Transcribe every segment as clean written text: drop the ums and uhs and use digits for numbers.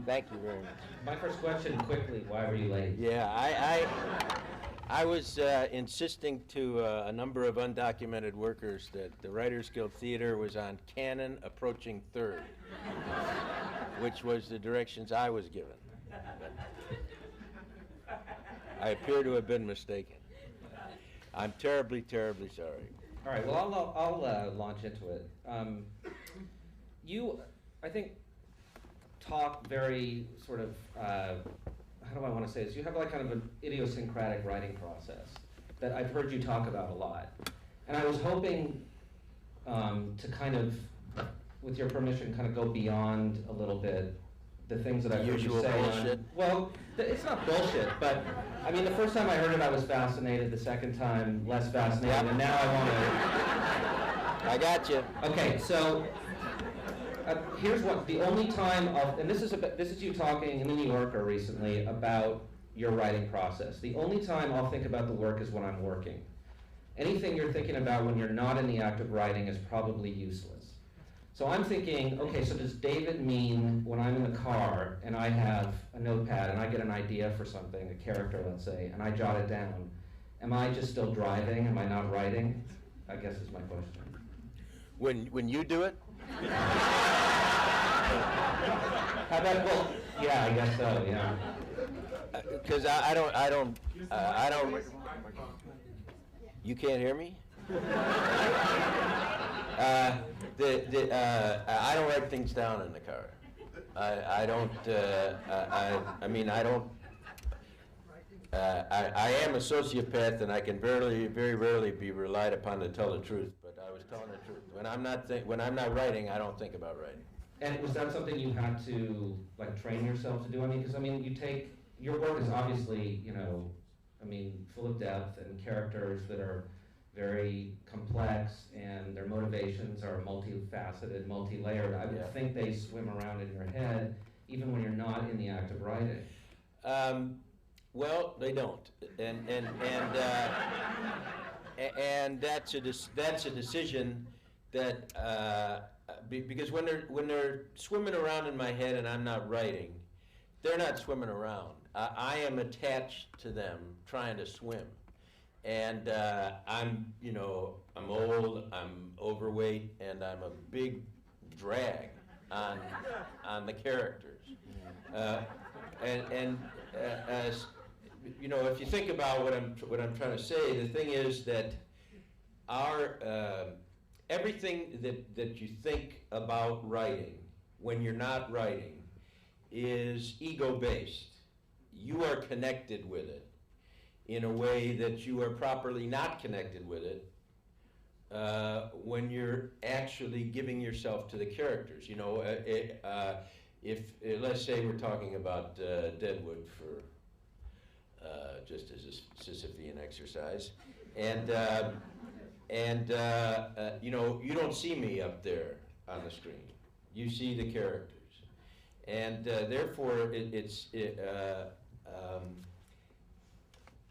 Thank you very much. My first question, quickly, why were you late? Yeah, I was insisting to a number of undocumented workers that the Writers Guild Theater was on Cannon approaching 3rd, which was the directions I was given. I appear to have been mistaken. I'm terribly, terribly sorry. All right, well, I'll launch into it. You, I think, talk very sort of, how do I want to say this? You have like kind of an idiosyncratic writing process that I've heard you talk about a lot. And I was hoping to kind of, with your permission, kind of go beyond a little bit the things that I've heard you say. Bullshit. Well, it's not bullshit, but I mean, the first time I heard it, I was fascinated. The second time, less fascinated, Yep. and now I want to. I got you. Okay, so here's what the only time of, and this is you talking in the New Yorker recently about your writing process. The only time I'll think about the work is when I'm working. Anything you're thinking about when you're not in the act of writing is probably useless. So I'm thinking, okay, so does David mean when I'm in the car and I have a notepad and I get an idea for something, a character, let's say, and I jot it down, am I just still driving? Am I not writing? I guess is my question. When you do it? How about, well, yeah, I guess so, yeah. Because I don't. You can't hear me? I don't write things down in the car. I don't. I mean, I don't. I am a sociopath, and I can very rarely be relied upon to tell the truth. But I was telling the truth. When I'm not writing, I don't think about writing. And was that something you had to like train yourself to do? I mean, because I mean, your work is obviously, you know, I mean, full of depth and characters that are very complex, and their motivations are multifaceted, multi-layered. I would think they swim around in your head even when you're not in the act of writing. Well, they don't, and that's a decision that because when they're swimming around in my head and I'm not writing, they're not swimming around. I am attached to them trying to swim. And I'm old, I'm overweight, and I'm a big drag on the characters. You know, if you think about what I'm trying to say, the thing is that our everything that you think about writing when you're not writing is ego-based. You are connected with it in a way that you are properly not connected with it when you're actually giving yourself to the characters. You know, if let's say we're talking about Deadwood for just as a Sisyphean exercise, and you know, you don't see me up there on the screen. You see the characters, and therefore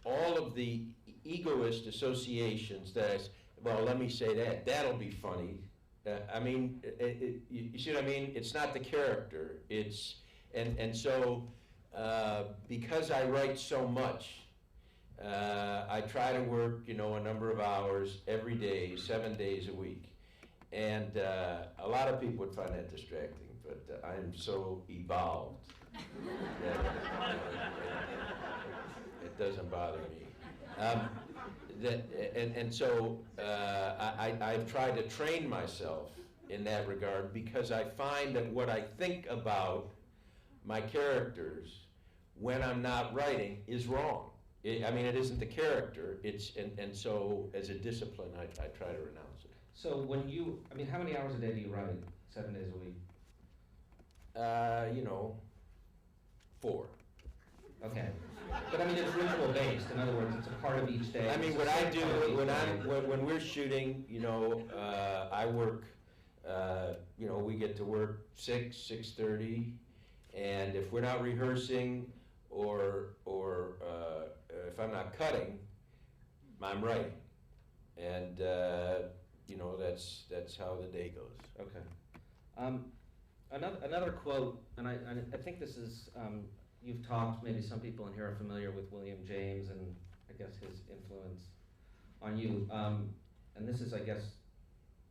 all of the egoist associations well, let me say that'll be funny. I mean, you see what I mean? It's not the character. So because I write so much, I try to work, you know, a number of hours every day, 7 days a week. And a lot of people would find that distracting, but I'm so evolved that it doesn't bother me. So I've tried to train myself in that regard, because I find that what I think about my characters when I'm not writing is wrong. I mean, it isn't the character. And so as a discipline, I try to renounce it. So when I mean, how many hours a day do you write? 7 days a week? You know, 4. Okay, but I mean, it's ritual based. In other words, it's a part of each day. I mean, what I do when we're shooting, you know, I work. You know, we get to work 6:30, and if we're not rehearsing, or if I'm not cutting, I'm writing, and you know, that's how the day goes. Okay. Another quote, and I think this is, you've talked, maybe some people in here are familiar with William James and I guess his influence on you. And this is, I guess,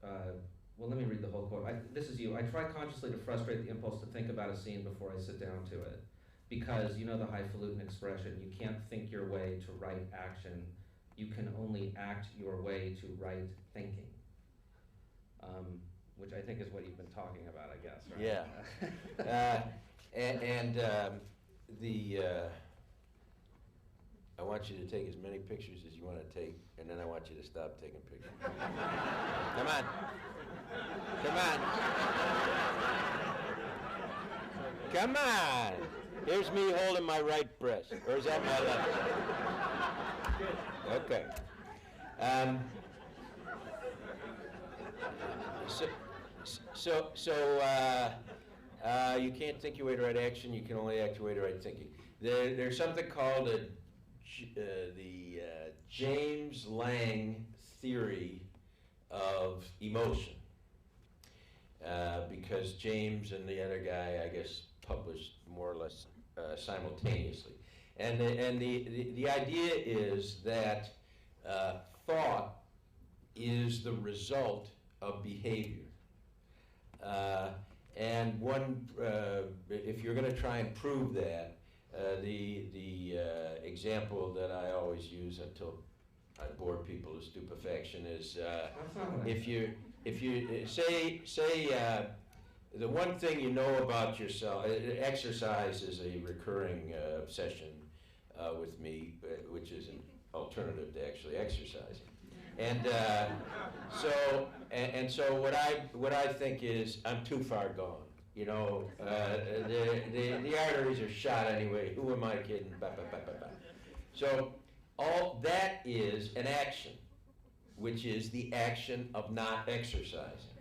well, let me read the whole quote. This is you. I try consciously to frustrate the impulse to think about a scene before I sit down to it. Because, you know the highfalutin expression, you can't think your way to right action. You can only act your way to right thinking. Which I think is what you've been talking about, I guess, right? Yeah. I want you to take as many pictures as you want to take, and then I want you to stop taking pictures. Come on. Come on. Come on. Here's me holding my right breast, or is that my left? Okay. You can't think your way to right action. You can only act your way to right thinking. There's something called the James Lang theory of emotion, because James and the other guy, I guess, published more or less simultaneously. And the idea is that thought is the result of behavior. And if you're going to try and prove that, the example that I always use until I bore people to stupefaction is if you say the one thing you know about yourself. Exercise is a recurring obsession with me, which is an alternative to actually exercising. And so what I think is I'm too far gone. You know, the arteries are shot anyway. Who am I kidding? Bah, bah, bah, bah, bah. So all that is an action, which is the action of not exercising.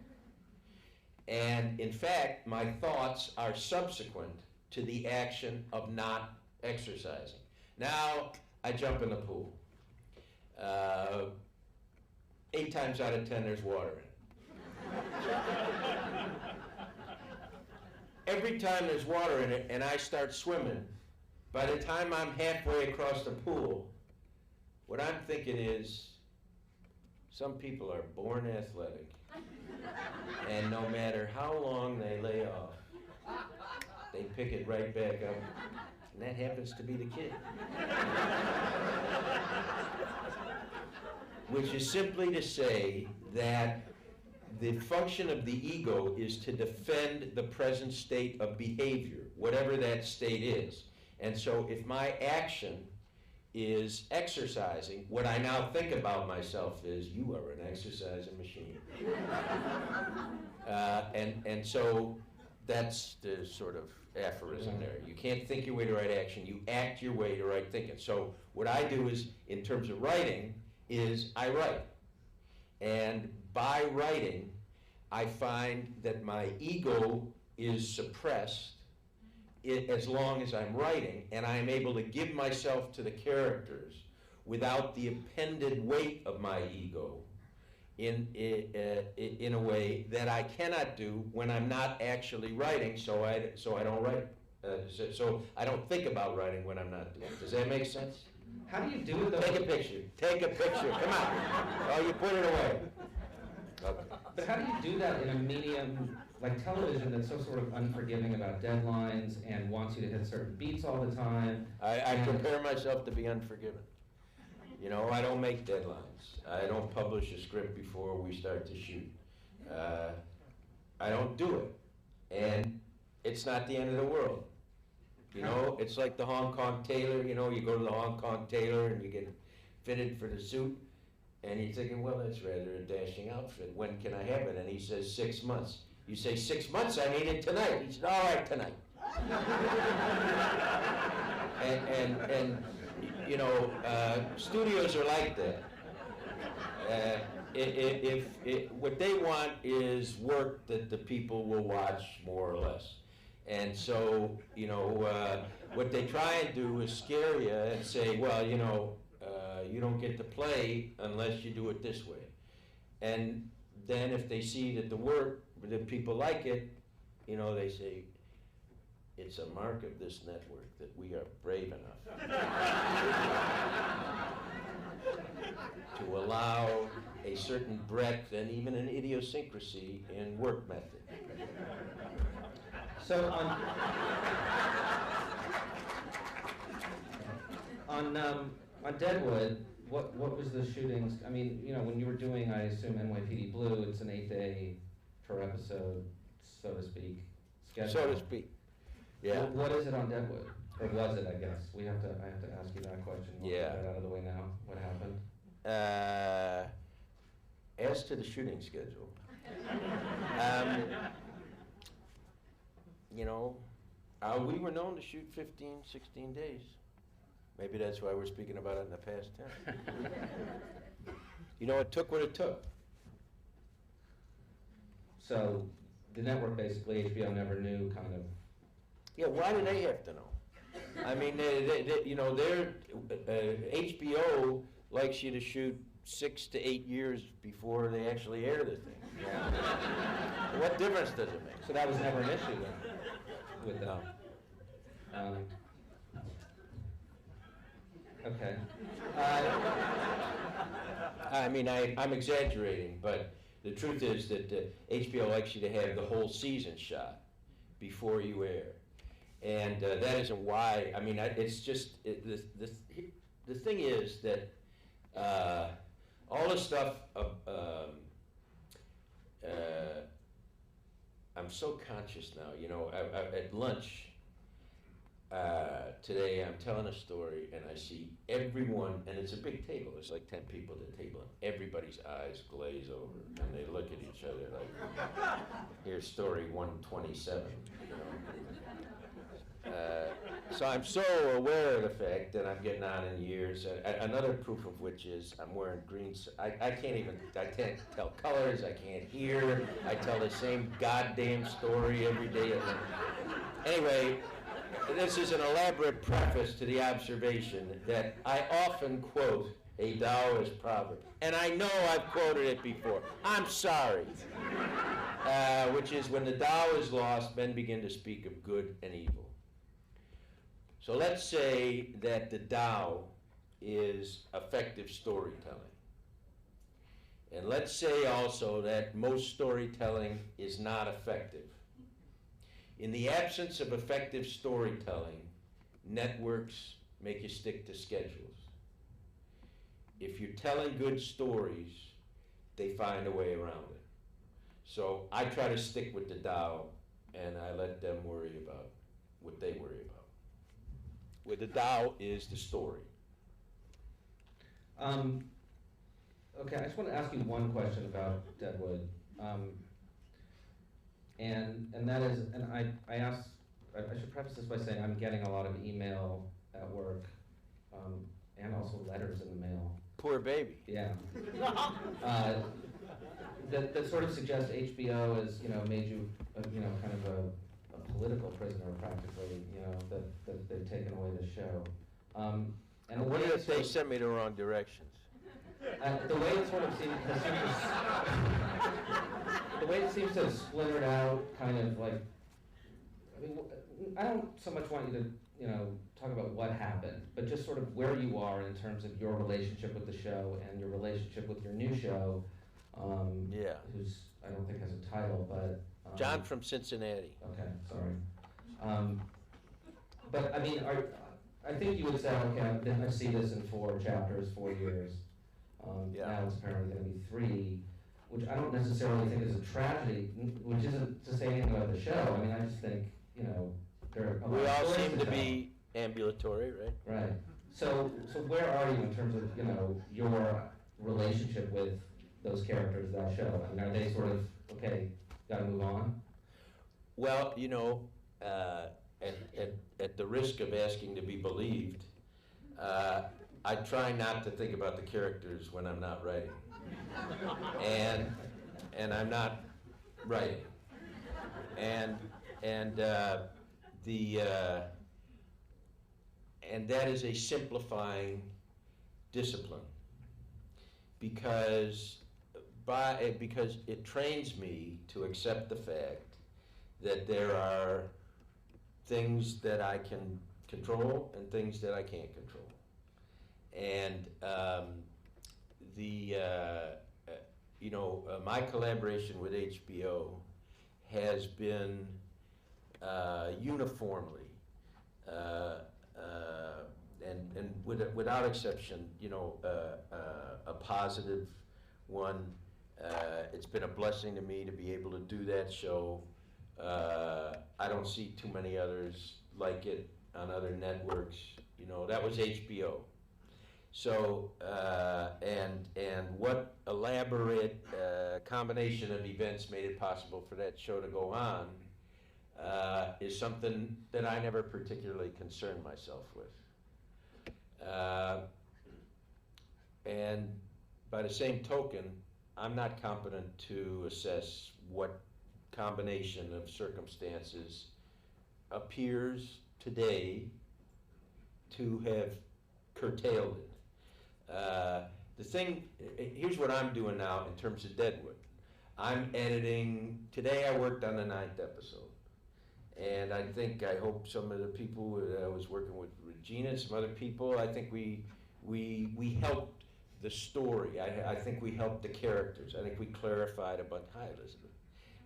And in fact, my thoughts are subsequent to the action of not exercising. Now I jump in the pool. 8 times out of 10, there's water in it. Every time there's water in it and I start swimming, by the time I'm halfway across the pool, what I'm thinking is, some people are born athletic, and no matter how long they lay off, they pick it right back up, and that happens to be the kid. Which is simply to say that the function of the ego is to defend the present state of behavior, whatever that state is. And so if my action is exercising, what I now think about myself is, you are an exercising machine. And so that's the sort of aphorism there. You can't think your way to right action, you act your way to right thinking. So what I do is, in terms of writing, is I write. And by writing, I find that my ego is suppressed as long as I'm writing, and I'm able to give myself to the characters without the appended weight of my ego in a way that I cannot do when I'm not actually writing, so I don't write. So I don't think about writing when I'm not doing it. Does that make sense? How do you do it though? Take a picture. Take a picture. Come on. Oh, you put it away. Okay. But how do you do that in a medium like television that's so sort of unforgiving about deadlines and wants you to hit certain beats all the time? I prepare myself to be unforgiving. You know, I don't make deadlines. I don't publish a script before we start to shoot. I don't do it. And it's not the end of the world. You know, it's like the Hong Kong tailor. You know, you go to the Hong Kong tailor and you get fitted for the suit. And you're thinking, well, that's rather a dashing outfit. When can I have it? And he says, 6 months. You say, 6 months? I need it tonight. He said, all right, tonight. and you know, studios are like that. What they want is work that the people will watch more or less. And so, you know, what they try and do is scare you and say, well, you know, you don't get to play unless you do it this way. And then if they see that the work, that people like it, You know, they say, it's a mark of this network that we are brave enough to allow a certain breadth and even an idiosyncrasy in work method. So on Deadwood, what was the shootings? I mean, you know, when you were doing, I assume, NYPD Blue, it's an 8-day per episode, so to speak, schedule. So to speak, yeah. What is it on Deadwood? Or was it, I guess? I have to ask you that question. We'll Yeah. get that out of the way now. What happened? As to the shooting schedule, you know, we were known to shoot 15, 16 days. Maybe that's why we're speaking about it in the past tense. You know, it took what it took. So the network, basically, HBO never knew, kind of. Yeah, why do they have to know? I mean, you know, HBO likes you to shoot 6 to 8 years before they actually air the thing. Yeah. What difference does it make? So that was never an issue then, with them. Okay. I mean, I'm exaggerating, but the truth is that HBO likes you to have the whole season shot before you air. And that isn't why, I mean, it's just, the thing is that all the stuff, I'm so conscious now, you know, at lunch today I'm telling a story and I see everyone, and it's a big table, there's like 10 people at the table, and everybody's eyes glaze over and they look at each other like, here's story 127, you know. So I'm so aware of the fact that I'm getting on in years. Another proof of which is I'm wearing green. I can't tell colors. I can't hear. I tell the same goddamn story every day. Anyway, this is an elaborate preface to the observation that I often quote a Taoist proverb, and I know I've quoted it before. I'm sorry. Which is, when the Tao is lost, men begin to speak of good and evil. So let's say that the Tao is effective storytelling. And let's say also that most storytelling is not effective. In the absence of effective storytelling, networks make you stick to schedules. If you're telling good stories, they find a way around it. So I try to stick with the Tao, and I let them worry about what they worry about. Where the Tao is the story. Okay, I just want to ask you one question about Deadwood. And that is, and I should preface this by saying I'm getting a lot of email at work, and also letters in the mail. Poor baby. Yeah. That sort of suggests HBO has, you know, made you, you know, kind of a political prisoner practically, you know, that they've taken away the show. And What if they sent me the wrong directions? The way it sort of seems the way it seems to have splintered out, kind of like, I mean, I don't so much want you to, you know, talk about what happened, but just sort of where you are in terms of your relationship with the show and your relationship with your new show, Yeah. who's, I don't think has a title, but John from Cincinnati. okay, sorry. But I mean, I think you would say, okay, I see this in 4 chapters, 4 years. Yeah. Now it's apparently going to be 3, which I don't necessarily think is a tragedy, which isn't to say anything about the show. I mean, I just think, you know, there are a lot We of all stories seem to tell. be ambulatory, right? Right. So where are you in terms of, you know, your relationship with those characters, that show? I mean, are they sort of, okay, gotta move on? Well, you know, at the risk of asking to be believed, I try not to think about the characters when I'm not writing. And I'm not writing. And that is a simplifying discipline, because it trains me to accept the fact that there are things that I can control and things that I can't control. And my collaboration with HBO has been uniformly and without exception, a positive one. It's been a blessing to me to be able to do that show. I don't see too many others like it on other networks. That was HBO. So, and what elaborate combination of events made it possible for that show to go on is something that I never particularly concerned myself with. And by the same token, I'm not competent to assess what combination of circumstances appears today to have curtailed it. Here's what I'm doing now in terms of Deadwood. I'm editing, today I worked on the 9th episode. And I hope some of the people I was working with, Regina and some other people, I think we helped the story. I think we helped the characters. I think we clarified a bunch, hi Elizabeth.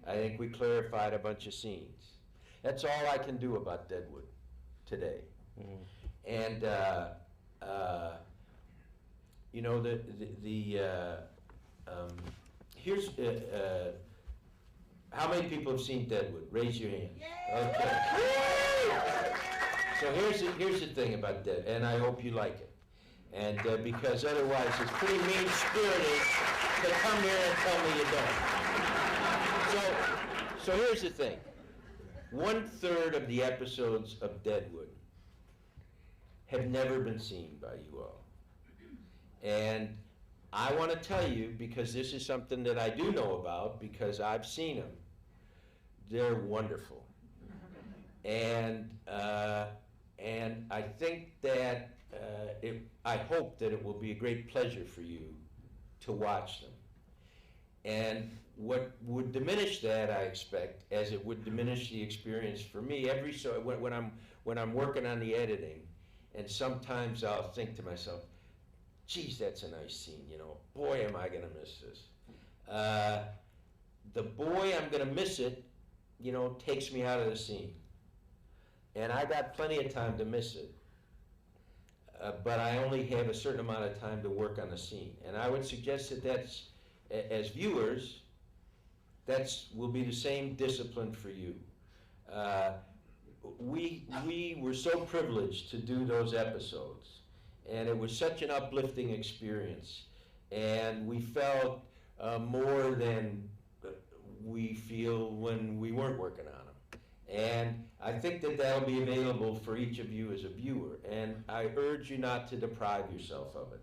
I think we clarified a bunch of scenes. That's all I can do about Deadwood today. Mm-hmm. And here's how many people have seen Deadwood? Raise your hands. Okay. So here's the thing about Deadwood, and I hope you like it. And because otherwise it's pretty mean-spirited to come here and tell me you don't. So here's the thing. 1/3 of the episodes of Deadwood have never been seen by you all. And I want to tell you, because this is something that I do know about, because I've seen them, they're wonderful. And I think that, I hope that it will be a great pleasure for you to watch them. And what would diminish that, I expect, as it would diminish the experience for me, when I'm working on the editing, and sometimes I'll think to myself, geez, that's a nice scene, boy, am I gonna miss this. The boy, I'm gonna miss it, takes me out of the scene. And I got plenty of time to miss it. But I only have a certain amount of time to work on the scene. And I would suggest that that's, as viewers, will be the same discipline for you. We were so privileged to do those episodes, and it was such an uplifting experience, and we felt more than we feel when we weren't working on them. And I think that that'll be available for each of you as a viewer, and I urge you not to deprive yourself of it.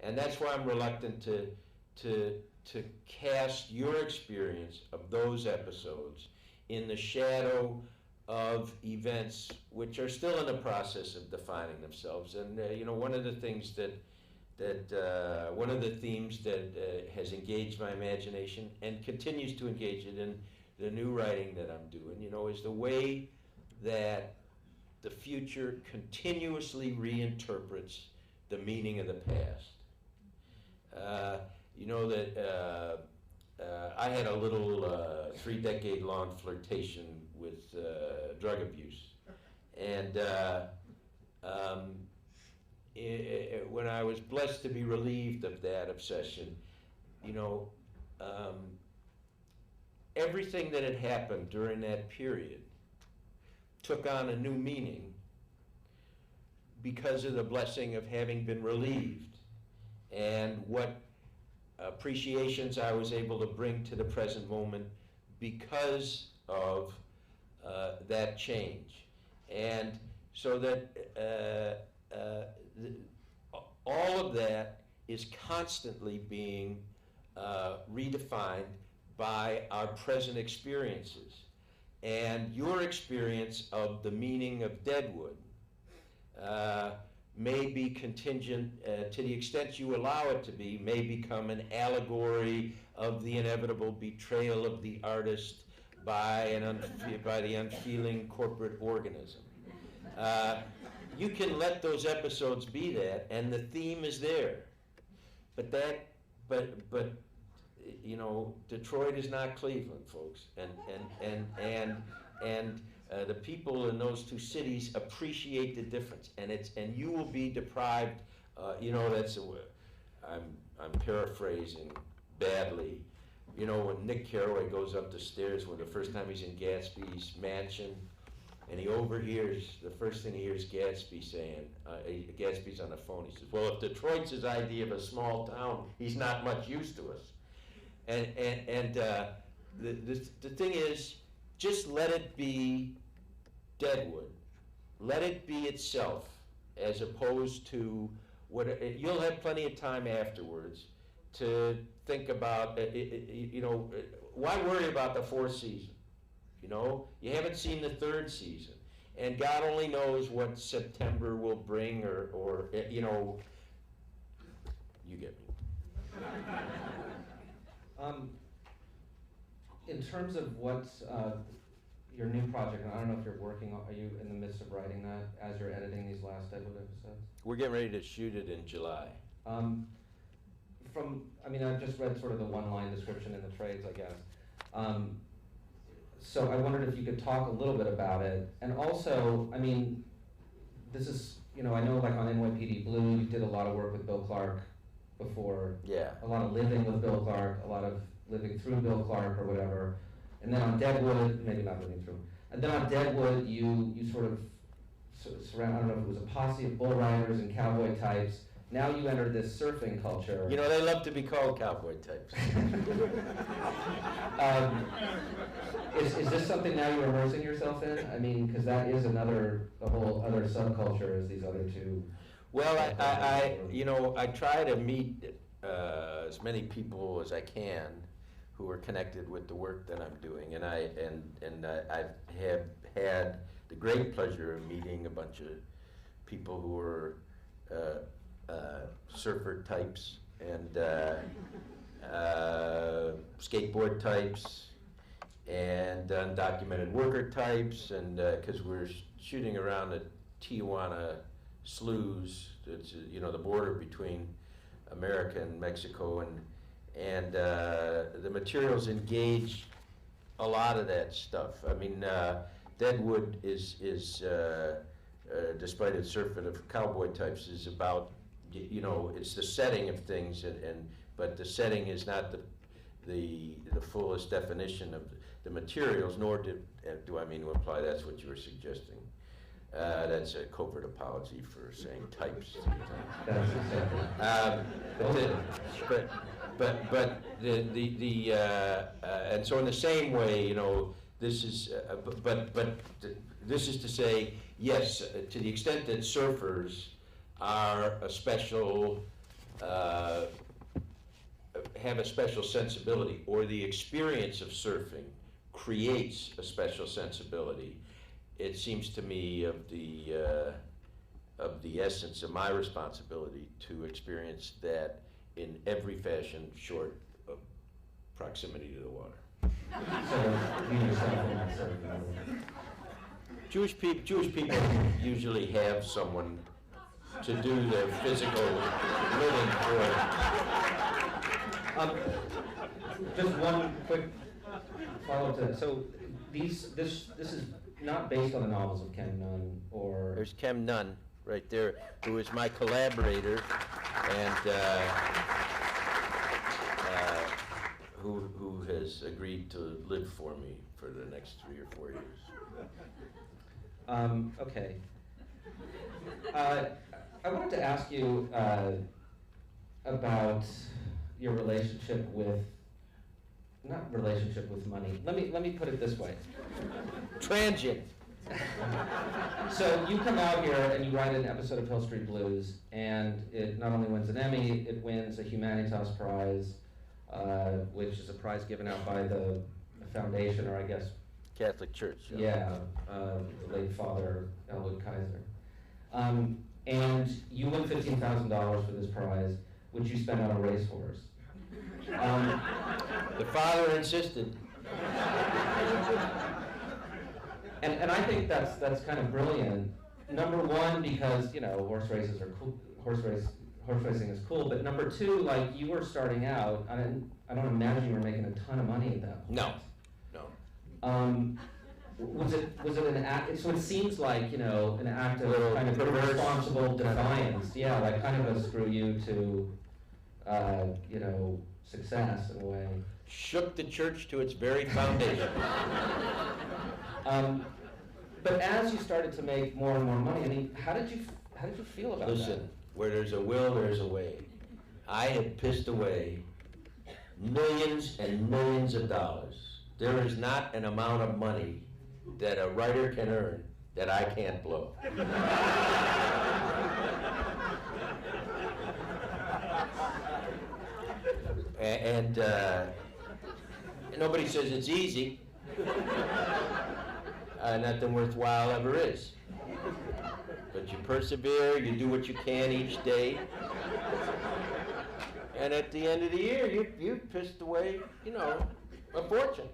And that's why I'm reluctant to cast your experience of those episodes in the shadow of events which are still in the process of defining themselves. And one of the things one of the themes that has engaged my imagination and continues to engage it in the new writing that I'm doing, is the way that the future continuously reinterprets the meaning of the past. I had a little 3-decade-long flirtation with drug abuse. And when I was blessed to be relieved of that obsession, everything that had happened during that period took on a new meaning because of the blessing of having been relieved, and what appreciations I was able to bring to the present moment because of that change. And so that all of that is constantly being redefined by our present experiences. And your experience of the meaning of Deadwood may be contingent, to the extent you allow it to be, may become an allegory of the inevitable betrayal of the artist by the unfeeling corporate organism. You can let those episodes be that, and the theme is there. But you know, Detroit is not Cleveland, folks, and the people in those two cities appreciate the difference, and you will be deprived. You know, I'm paraphrasing badly. You know, when Nick Carraway goes up the stairs when the first time he's in Gatsby's mansion, and he overhears, the first thing he hears Gatsby saying, Gatsby's on the phone, he says, well, if Detroit's his idea of a small town, he's not much use to us. And the thing is, just let it be Deadwood. Let it be itself, as opposed to you'll have plenty of time afterwards to think about, you know, why worry about the fourth season? You know, you haven't seen the third season, and God only knows what September will bring, or you know, you get me. In terms of what's your new project, and I don't know if you're working on, are you in the midst of writing that as you're editing these last Deadwood episodes? We're getting ready to shoot it in July. I mean, I've just read sort of the one-line description in the trades, I guess. So I wondered if you could talk a little bit about it, and also, I mean, this is, you know, I know like on NYPD Blue, you did a lot of work with Bill Clark before. Yeah. A lot of living with Bill Clark, a lot of living through Bill Clark or whatever. And then on Deadwood, maybe not living through. And then on Deadwood, you sort of surround, I don't know if it was a posse of bull riders and cowboy types. Now you entered this surfing culture. You know, they love to be called cowboy types. Is this something now you're immersing yourself in? I mean, because that is a whole other subculture as these other two. Well, you know, I try to meet as many people as I can who are connected with the work that I'm doing, and I have had the great pleasure of meeting a bunch of people who are surfer types and skateboard types and undocumented worker types, and because we're shooting around the Tijuana sloughs, it's, you know, the border between America and Mexico, and the materials engage a lot of that stuff. I mean, Deadwood is despite its surfing of cowboy types, is about, you know, it's the setting of things, but the setting is not the fullest definition of the materials, nor do I mean to imply that's what you were suggesting. That's a covert apology for saying types. But and so in the same way, you know, this is this is to say, yes, to the extent that surfers are a special have a special sensibility, or the experience of surfing creates a special sensibility, it seems to me of the essence of my responsibility to experience that in every fashion short of proximity to the water. Jewish people usually have someone to do their physical living for. Just one quick follow-up to that. So this is not based on the novels of Ken Nunn, or... There's Ken Nunn right there, who is my collaborator, and who has agreed to live for me for the next 3 or 4 years. Okay. I wanted to ask you about your relationship with, not relationship with money. Let me put it this way. Transient. So you come out here and you write an episode of Hill Street Blues, and it not only wins an Emmy, it wins a Humanitas Prize, which is a prize given out by the foundation, or I guess Catholic Church. Yeah, the late Father Elwood Kaiser. And you win $15,000 for this prize, which you spend on a racehorse. The father insisted. And I think that's kind of brilliant. Number one, because horse races are cool. Horse racing is cool. But number two, like you were starting out, I don't imagine you were making a ton of money at that point. No. Was it an act? So it seems like an act of kind of perverse, irresponsible defiance. Yeah, like kind of a screw you to success in a way. Shook the church to its very foundation. But as you started to make more and more money, I mean, how did you feel about that? Listen, where there's a will, there's a way. I had pissed away millions and millions of dollars. There is not an amount of money that a writer can earn that I can't blow. And nobody says it's easy. Nothing worthwhile ever is. But you persevere, you do what you can each day. And at the end of the year, you've pissed away, a fortune.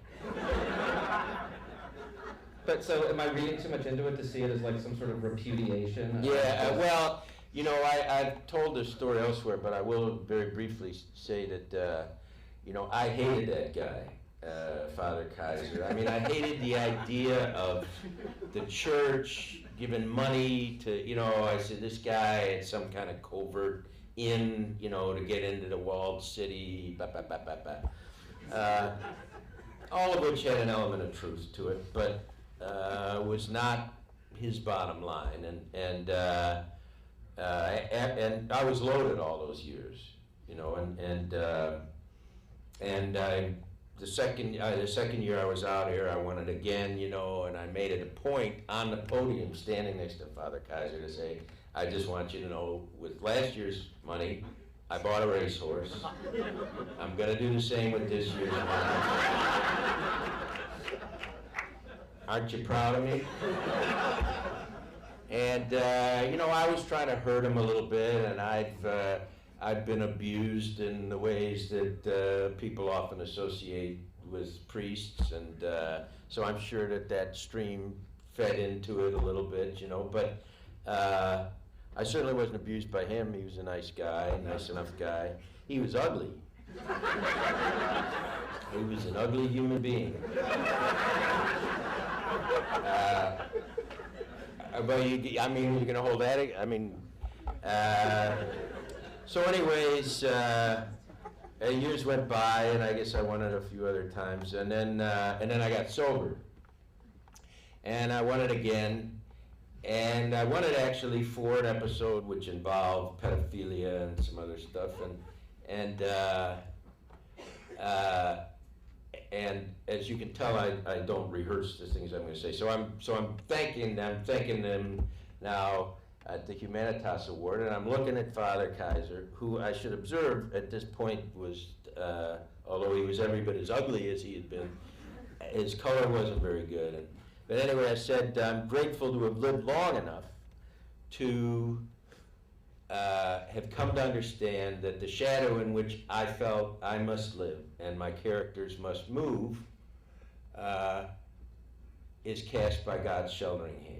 But so am I reading too much into it to see it as like some sort of repudiation? Yeah, well, I've told this story elsewhere, but I will very briefly say that, I hated that guy, Father Kaiser. I mean, I hated the idea of the church giving money to, I said, this guy had some kind of covert in, to get into the walled city, all of which had an element of truth to it, but was not his bottom line. And I was loaded all those years, the second year I was out here, I won it again, and I made it a point on the podium, standing next to Father Kaiser, to say, I just want you to know, with last year's money, I bought a racehorse. I'm going to do the same with this year's money. Aren't you proud of me? And, I was trying to hurt him a little bit, and I've been abused in the ways that people often associate with priests, and so I'm sure that stream fed into it a little bit, but I certainly wasn't abused by him. He was a nice guy, nice enough guy. He was ugly. He was an ugly human being. But you're going to hold that? So anyways, years went by, and I guess I won it a few other times, and then I got sober, and I won it again, and I won it actually for an episode which involved pedophilia and some other stuff, and as you can tell, I don't rehearse the things I'm going to say. So I'm thanking them now at the Humanitas Award, and I'm looking at Father Kaiser, who I should observe at this point was, although he was every bit as ugly as he had been, his color wasn't very good. But anyway, I said, I'm grateful to have lived long enough to have come to understand that the shadow in which I felt I must live and my characters must move is cast by God's sheltering hand.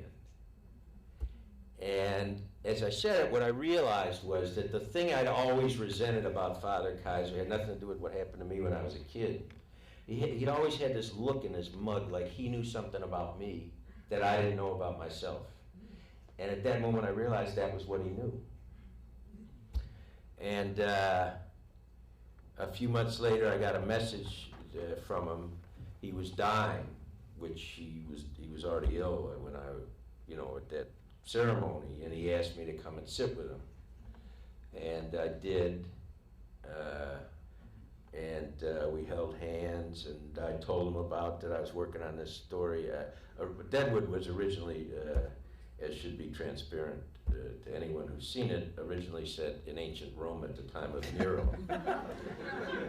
And as I said it, what I realized was that the thing I'd always resented about Father Kaiser had nothing to do with what happened to me when I was a kid. He'd always had this look in his mug like he knew something about me that I didn't know about myself. And at that moment I realized that was what he knew. And a few months later I got a message from him. He was dying, which he was already ill when at that ceremony, and he asked me to come and sit with him. And I did. We held hands, and I told him about that I was working on this story. Deadwood was originally, as should be transparent to anyone who's seen it, originally set in ancient Rome at the time of Nero.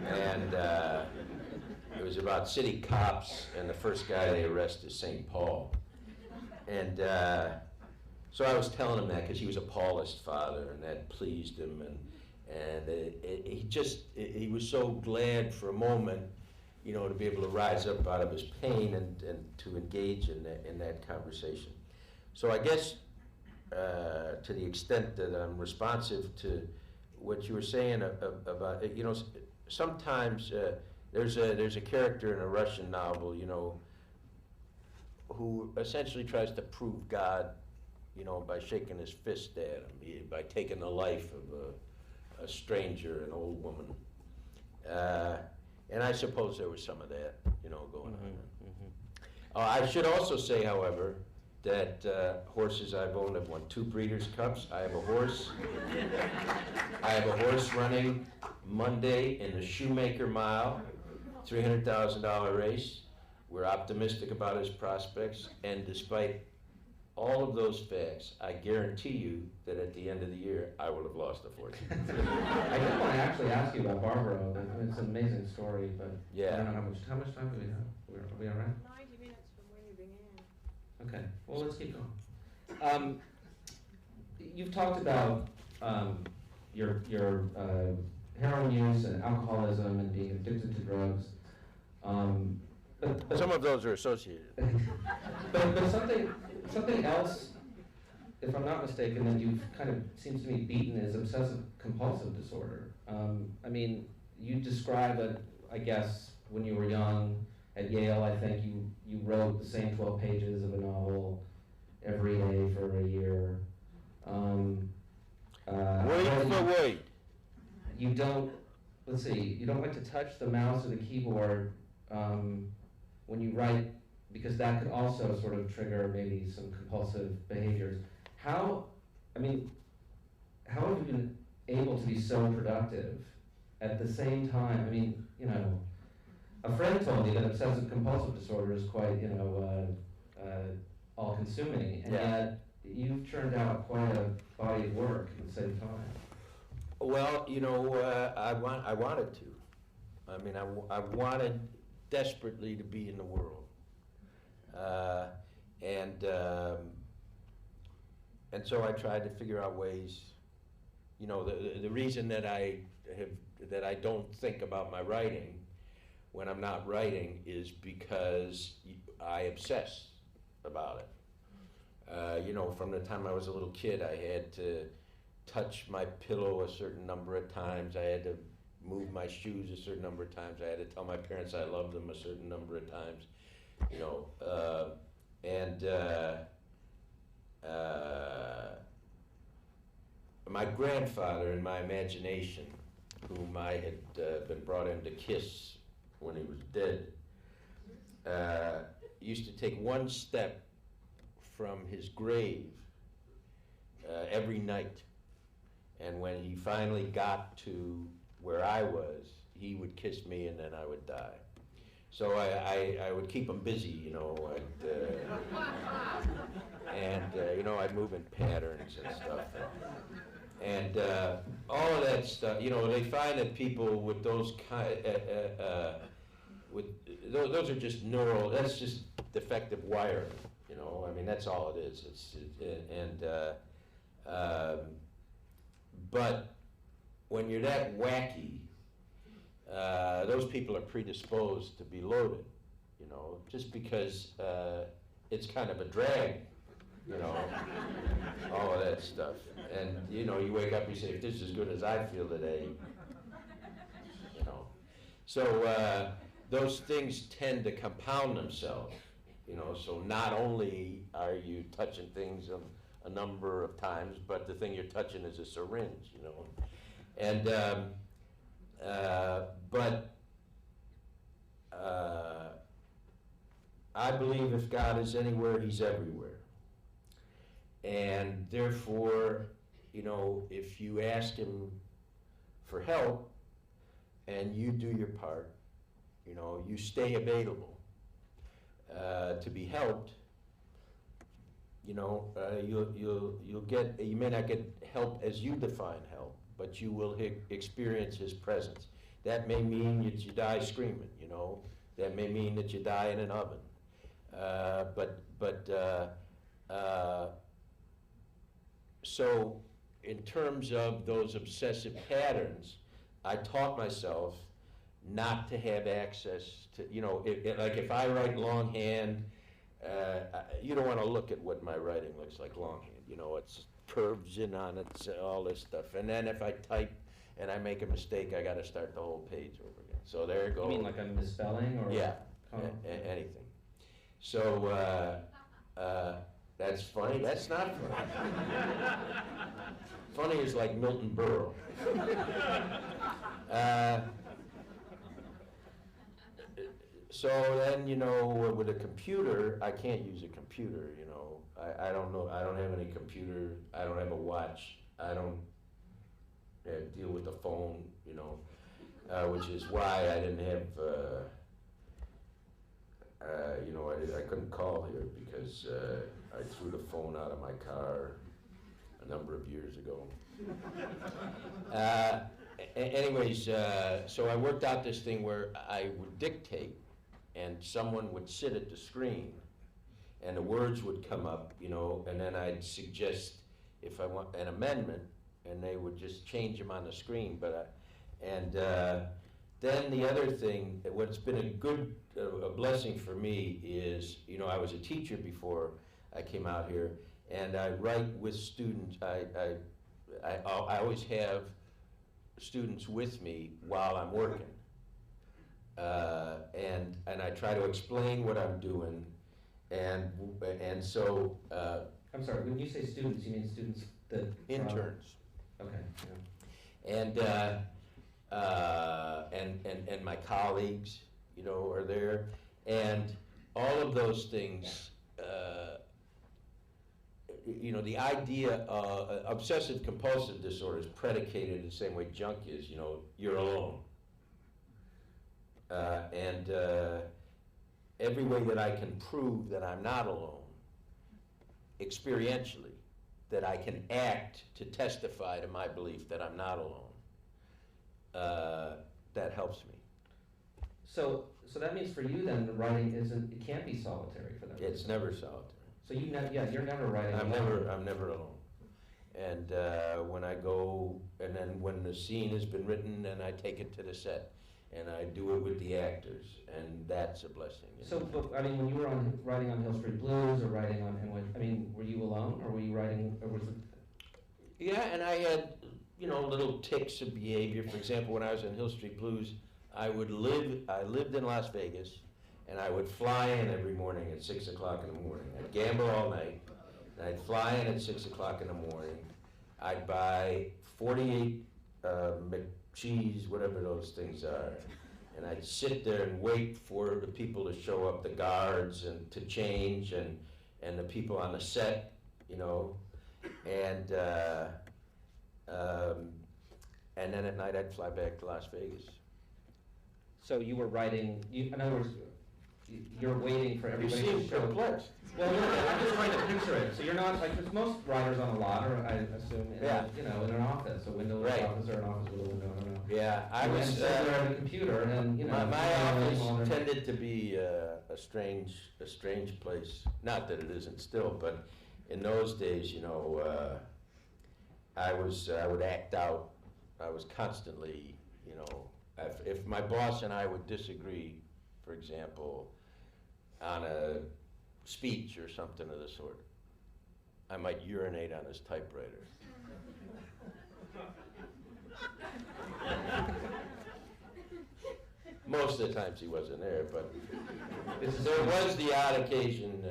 And it was about city cops, and the first guy they arrest is St. Paul. And so I was telling him that because he was a Paulist father, and that pleased him, and he was so glad for a moment you know, to be able to rise up out of his pain and to engage in that conversation. So I guess to the extent that I'm responsive to what you were saying about, you know, sometimes there's a character in a Russian novel, you know, who essentially tries to prove God, you know, by shaking his fist at him, by taking the life of a stranger, an old woman. And I suppose there was some of that, you know, going on. I should also say, however, that horses I've owned, I've won 2 Breeders' Cups. I have a horse. I have a horse running Monday in the Shoemaker Mile, $300,000 race. We're optimistic about his prospects, and despite all of those facts, I guarantee you that at the end of the year, I will have lost a fortune. I did want to actually ask you about Barbaro. It's an amazing story, but Yeah. I don't know how much time do we have? Are we all right? 90 minutes from when you begin. Okay, well, let's keep going. You've talked about your heroin use and alcoholism and being addicted to drugs. But Some of those are associated. but something else, if I'm not mistaken, that you've kind of, seems to me, beaten is obsessive compulsive disorder. I mean, you describe it, I guess, when you were young at Yale. I think you wrote the same 12 pages of a novel every day for a year. Word for word. You don't, let's see, you don't like to touch the mouse or the keyboard when you write, because that could also sort of trigger maybe some compulsive behaviors. How have you been able to be so productive at the same time? I mean, you know, a friend told me that obsessive compulsive disorder is quite, you know, all-consuming, and yet you've churned out quite a body of work at the same time. Well, you know, I wanted to. I mean, I wanted desperately to be in the world, and so I tried to figure out ways. You know, the reason that I don't think about my writing when I'm not writing is because I obsess about it. You know, from the time I was a little kid, I had to touch my pillow a certain number of times. I had to move my shoes a certain number of times. I had to tell my parents I loved them a certain number of times. You know, my grandfather, in my imagination, whom I had been brought in to kiss when he was dead, used to take one step from his grave every night. And when he finally got to where I was, he would kiss me and then I would die. So I would keep him busy, you know, you know, I'd move in patterns and stuff. And all of that stuff, you know, they find that people with those those are just that's just defective wiring, you know. I mean, that's all it is. But when you're that wacky, those people are predisposed to be loaded, you know, just because it's kind of a drag, you know, all of that stuff. And, you know, you wake up and you say, if this is as good as I feel today, you know. So those things tend to compound themselves, you know, so not only are you touching things a number of times, but the thing you're touching is a syringe, you know. And, but I believe if God is anywhere, he's everywhere. And therefore, you know, if you ask him for help and you do your part, you know, you stay available to be helped, you know, you may not get help as you define help, but you will experience his presence. That may mean that you die screaming, you know. That may mean that you die in an oven. So in terms of those obsessive patterns, I taught myself not to have access to, you know, like if I write longhand, you don't want to look at what my writing looks like longhand. You know, it's curves in on it, all this stuff. And then if I type and I make a mistake, I got to start the whole page over again. So there you go. You mean like a misspelling or? Yeah, comma? anything. So that's funny. That's not funny. Funny is like Milton Berle. So then, you know, with a computer, I can't use a computer, you know. I don't know, I don't have any computer, I don't have a watch, I don't deal with the phone, you know, which is why I didn't have, you know, I couldn't call here because I threw the phone out of my car a number of years ago. Anyways, so I worked out this thing where I would dictate and someone would sit at the screen and the words would come up, you know, and then I'd suggest if I want an amendment and they would just change them on the screen. But then the other thing, what's been a blessing for me is, you know, I was a teacher before I came out here, and I write with students. I always have students with me while I'm working. And I try to explain what I'm doing, and so. I'm sorry, when you say students, you mean students that? Interns. Okay, yeah. And my colleagues, you know, are there, and all of those things, you know, the idea of obsessive compulsive disorder is predicated the same way junk is, you know, you're alone. And every way that I can prove that I'm not alone, experientially, that I can act to testify to my belief that I'm not alone, that helps me. So that means for you then, the writing it can't be solitary for that. It's never solitary. So you're never writing I'm alone. never alone. And when I go, and then when the scene has been written, then I take it to the set, and I do it with the actors, and that's a blessing. So, but, I mean, when you were writing on Hill Street Blues or writing on NYPD, I mean, were you alone, or were you writing, or was it? Yeah, and I had, you know, little tics of behavior. For example, when I was on Hill Street Blues, I lived in Las Vegas, and I would fly in every morning at 6 o'clock in the morning. I'd gamble all night, and I'd fly in at 6 o'clock in the morning. I'd buy 48 McCheese, whatever those things are, and I'd sit there and wait for the people to show up, the guards, and to change, and the people on the set, you know, and then at night I'd fly back to Las Vegas. So you were writing, in other words, you're waiting for everybody You to seem show. perplexed. Well, no, I'm just trying to picture it. So you're not, like, because most writers on a lot are, I assume, you know, in an office, a windowless Right. office or an office with a window, I don't know. Yeah, I And was. then there on the computer, and then, you know. My office tended to be a strange place. Not that it isn't still, but in those days, you know, I would act out. I was constantly, you know, if my boss and I would disagree, for example, on a speech or something of the sort, I might urinate on his typewriter. Most of the times he wasn't there, but there was the odd occasion,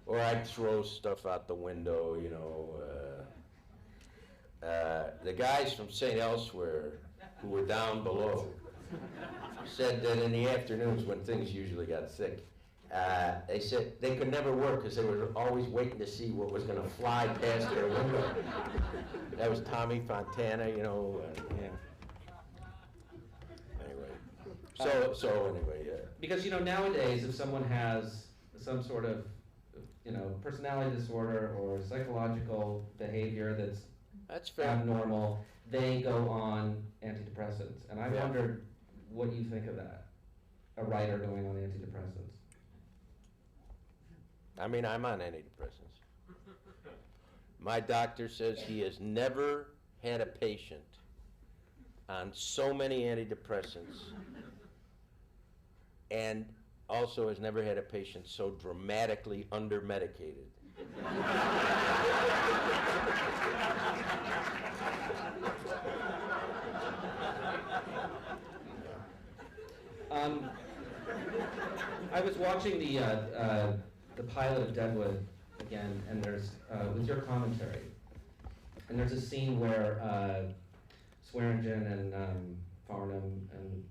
or I'd throw stuff out the window, you know. The guys from St. Elsewhere, who were down below, said that in the afternoons when things usually got thick, they said they could never work because they were always waiting to see what was going to fly past their window. That was Tommy Fontana, you know. Yeah. Anyway, so anyway, yeah. Because, you know, nowadays, if someone has some sort of, you know, personality disorder or psychological behavior that's fair. abnormal, they go on antidepressants. And I Yeah. wondered what you think of that, a writer going on antidepressants. I mean, I'm on antidepressants. My doctor says he has never had a patient on so many antidepressants, and also has never had a patient so dramatically under-medicated. I was watching the pilot of Deadwood again, and there's with your commentary, and there's a scene where Swearingen and Farnham and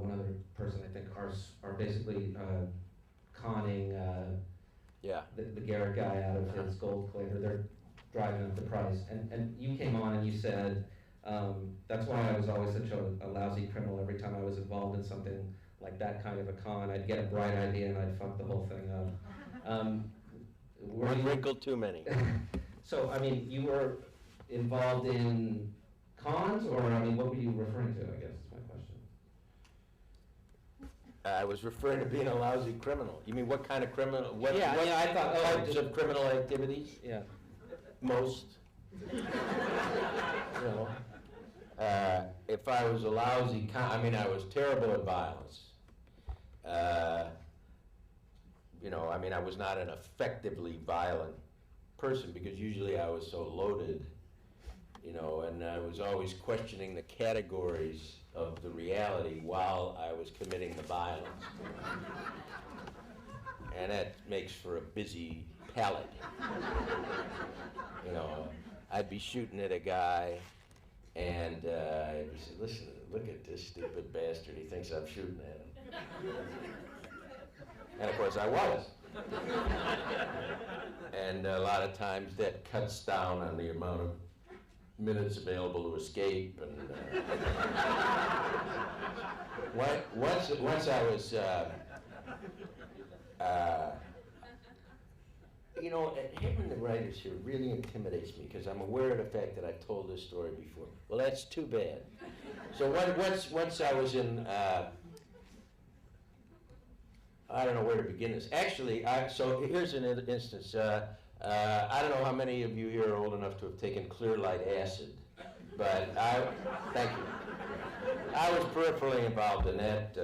one other person I think are basically conning the Garrett guy out of his gold collector. They're driving up the price, and you came on and you said that's why I was always such a lousy criminal. Every time I was involved in something like that kind of a con, I'd get a bright idea and I'd fuck the whole thing up. One wrinkle too many. So, I mean, you were involved in cons, or, I mean, what were you referring to, I guess, is my question. I was referring to being a lousy criminal. You mean what kind of criminal? What I thought, types of criminal activities? Yeah. Most. You know, if I was a lousy I mean, I was terrible at violence. You know, I mean, I was not an effectively violent person because usually I was so loaded, you know, and I was always questioning the categories of the reality while I was committing the violence. And that makes for a busy palate. You know, I'd be shooting at a guy and I'd say, listen, look at this stupid bastard, he thinks I'm shooting at him. And of course I was. And a lot of times that cuts down on the amount of minutes available to escape. And once I was, you know, having the writers here really intimidates me because I'm aware of the fact that I've told this story before. Well, that's too bad. So once I was in, I don't know where to begin this. Actually, so here's an instance. I don't know how many of you here are old enough to have taken Clear Light acid, but thank you. I was peripherally involved in that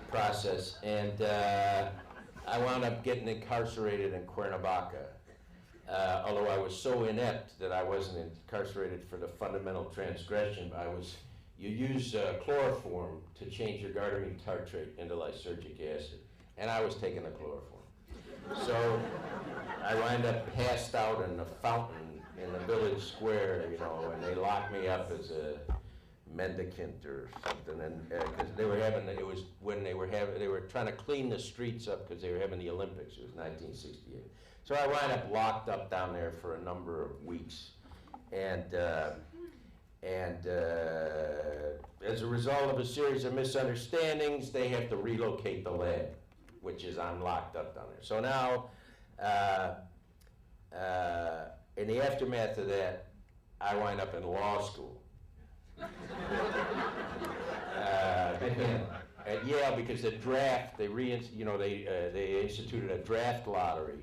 process, and I wound up getting incarcerated in Cuernavaca, although I was so inept that I wasn't incarcerated for the fundamental transgression. You use chloroform to change your gardamine tartrate into lysergic acid, and I was taking the chloroform. So I wound up passed out in a fountain in the village square, you know, and they locked me up as a mendicant or something, and because they were trying to clean the streets up because they were having the Olympics. It was 1968. So I wound up locked up down there for a number of weeks, and as a result of a series of misunderstandings, they have to relocate the lab, which is I'm locked up down there. So now, in the aftermath of that, I wind up in law school. At Yale, because the draft, they instituted a draft lottery.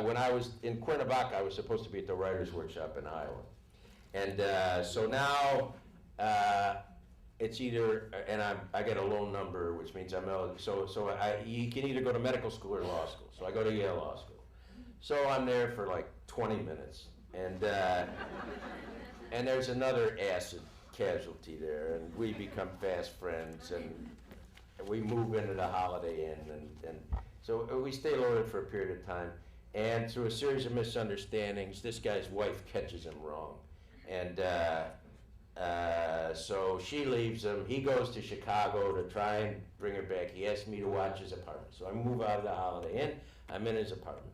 When I was in Cuernavaca, I was supposed to be at the Writers' Workshop in Iowa. And so now it's either, and I get a low number, which means I'm eligible. So you can either go to medical school or law school. So I go to Yale Law School. So I'm there for like 20 minutes, and there's another acid casualty there, and we become fast friends, and we move into the Holiday Inn, and so we stay loaded for a period of time. And through a series of misunderstandings, this guy's wife catches him wrong. And so she leaves him. He goes to Chicago to try and bring her back. He asks me to watch his apartment. So I move out of the Holiday Inn. I'm in his apartment.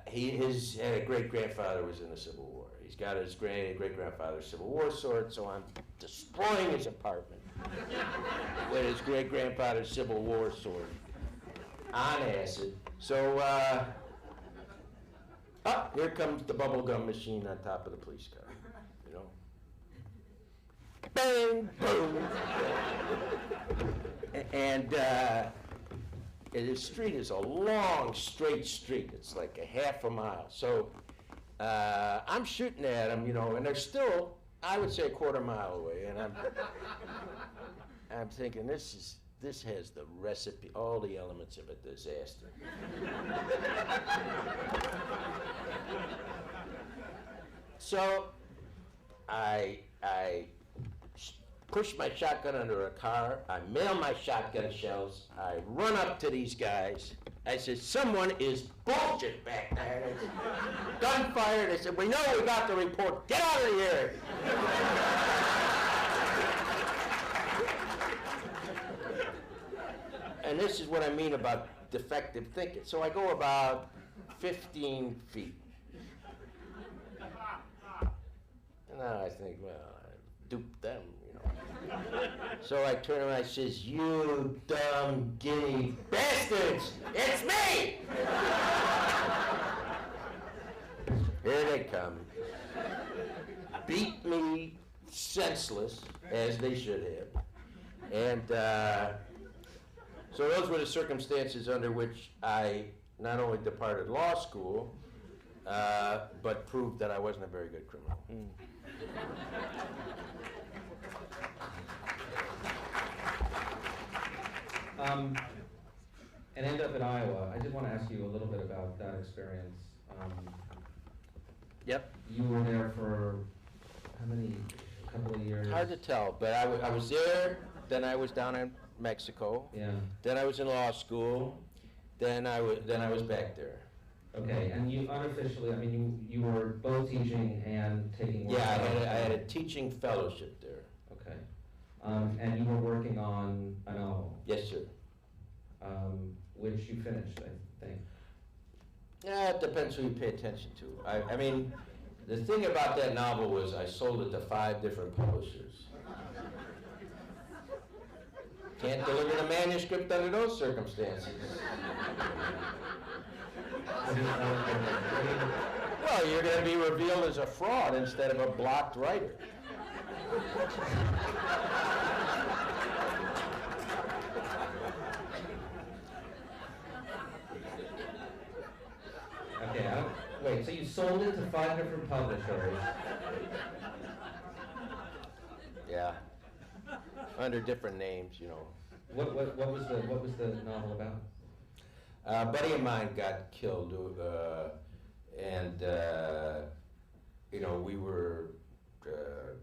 His great-grandfather was in the Civil War. He's got his great-grandfather's Civil War sword, so I'm destroying his apartment with his great-grandfather's Civil War sword on acid. So, here comes the bubblegum machine on top of the police car, you know. Bang, boom. And the street is a long, straight street. It's like a half a mile. So I'm shooting at them, you know, and they're still I would say a quarter mile away, and I'm thinking this has the recipe, all the elements of a disaster. So I push my shotgun under a car, I mail my shotgun shells, I run up to these guys, I said, someone is bullshit back there. They said, gunfire, they said, we know, we got the report, get out of here. And this is what I mean about defective thinking. So I go about 15 feet. And then I think, well, I duped them, you know. So I turn around and I says, you dumb guinea bastards, it's me! Here they come. Beat me senseless, as they should have. And so those were the circumstances under which I not only departed law school, but proved that I wasn't a very good criminal. And end up in Iowa. I did want to ask you a little bit about that experience. Yep. You were there for how many? A couple of years? Hard to tell, but I was there, then I was down in Mexico. Yeah. Then I was in law school. Then I was back there. Okay, and you unofficially, I mean, you were both teaching and taking work. Yeah, I had a teaching fellowship there. Okay. And you were working on a novel, Yes, sir. which you finished, I think. Yeah, it depends who you pay attention to. I mean, the thing about that novel was I sold it to 5 different publishers. Can't deliver the manuscript under those circumstances. Well, you're going to be revealed as a fraud instead of a blocked writer. Okay, wait, so you sold it to 5 different publishers. Yeah. Under different names, you know. What was the novel about? A buddy of mine got killed, and you know, we were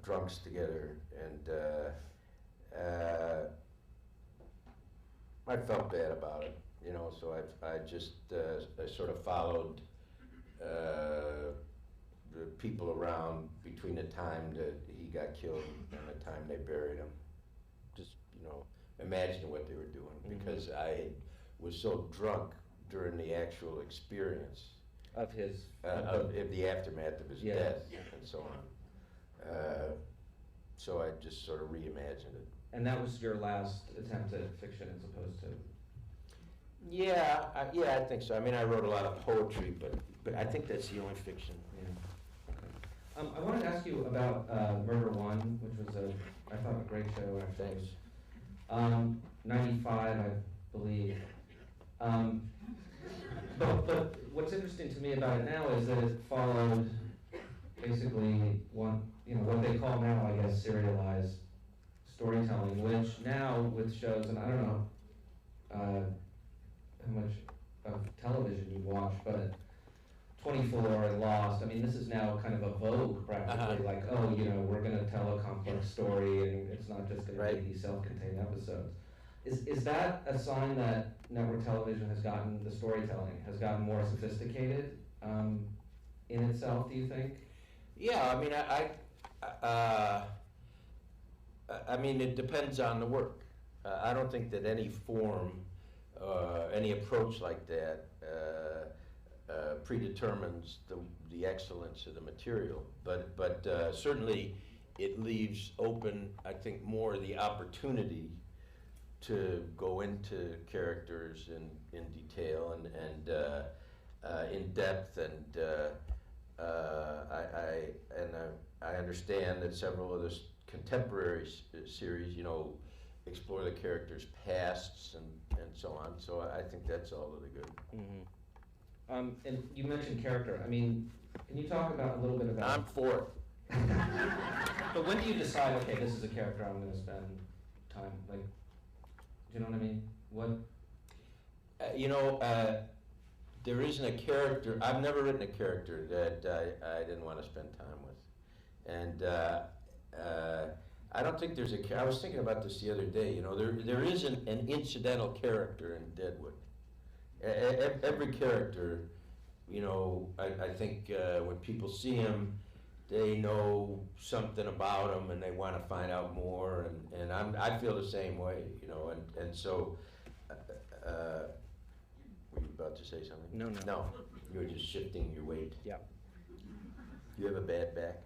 drunks together, and I felt bad about it, you know. So I just I sort of followed the people around between the time that he got killed and the time they buried him. Just, you know, imagining what they were doing, because I was so drunk during the actual experience Of his... of the aftermath of his Yes. death and so on. So I just sort of reimagined it. And that was your last attempt at fiction as opposed to... Yeah, I think so. I mean, I wrote a lot of poetry, but I think that's the only fiction. Yeah. Okay. I wanted to ask you about Murder One, which was I thought a great show, actually. Thanks. 95, I believe. But what's interesting to me about it now is that it followed basically what they call now, I guess, serialized storytelling, which now with shows, and I don't know how much of television you watch, but 24 and Lost, I mean, this is now kind of a vogue practically, like, oh, you know, we're gonna tell a complex story and it's not just gonna be these self-contained episodes. Is that a sign that network television has gotten, the storytelling has gotten more sophisticated in itself, do you think? Yeah, I mean, I mean, it depends on the work. I don't think that any form, any approach like that predetermines the excellence of the material. But certainly it leaves open, I think, more the opportunity to go into characters in detail and in depth, and I understand that several of the contemporary series, you know, explore the characters' pasts and so on. So I think that's all really good. Mm-hmm. And you mentioned character. I mean, can you talk about a little bit about? I'm for it. But when do you decide, okay, this is a character I'm going to spend time, like, do you know what I mean? What? There isn't a character, I've never written a character that I didn't want to spend time with. And I don't think there's I was thinking about this the other day, there isn't an incidental character in Deadwood. Every character, I think when people see him, they know something about him and they want to find out more, and I feel the same way, and so, were you about to say something? No. No, you were just shifting your weight. Yeah. You have a bad back?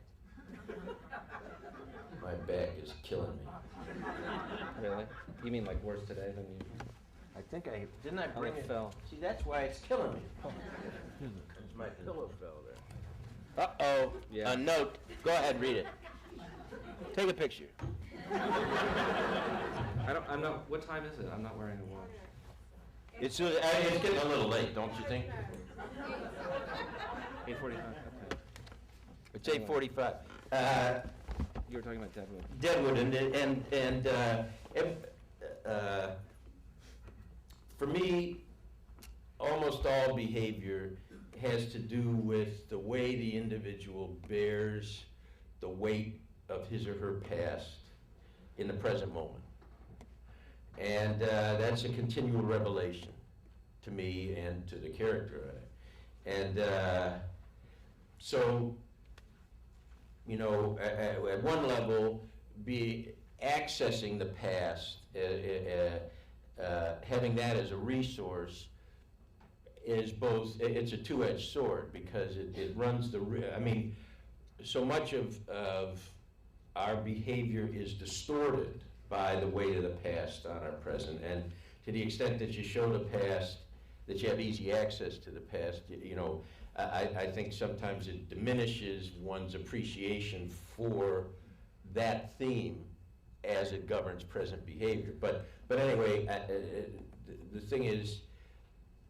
My back is killing me. Really? You mean like worse today than usual? I think didn't I bring it? Fell. See, that's why it's killing me. My pillow fell there. Uh-oh, Yeah. a note. Go ahead, read it. Take a picture. I'm not, what time is it? I'm not wearing a watch. It's getting a little late, don't you think? 8:45, okay. It's 8:45. You were talking about Deadwood. Deadwood, for me, almost all behavior has to do with the way the individual bears the weight of his or her past in the present moment. And that's a continual revelation to me and to the character. And so, at one level, accessing the past, having that as a resource is both, it's a two-edged sword because it runs so much of our behavior is distorted by the weight of the past on our present, and to the extent that you show the past, that you have easy access to the past, I think sometimes it diminishes one's appreciation for that theme as it governs present behavior. But anyway, the thing is,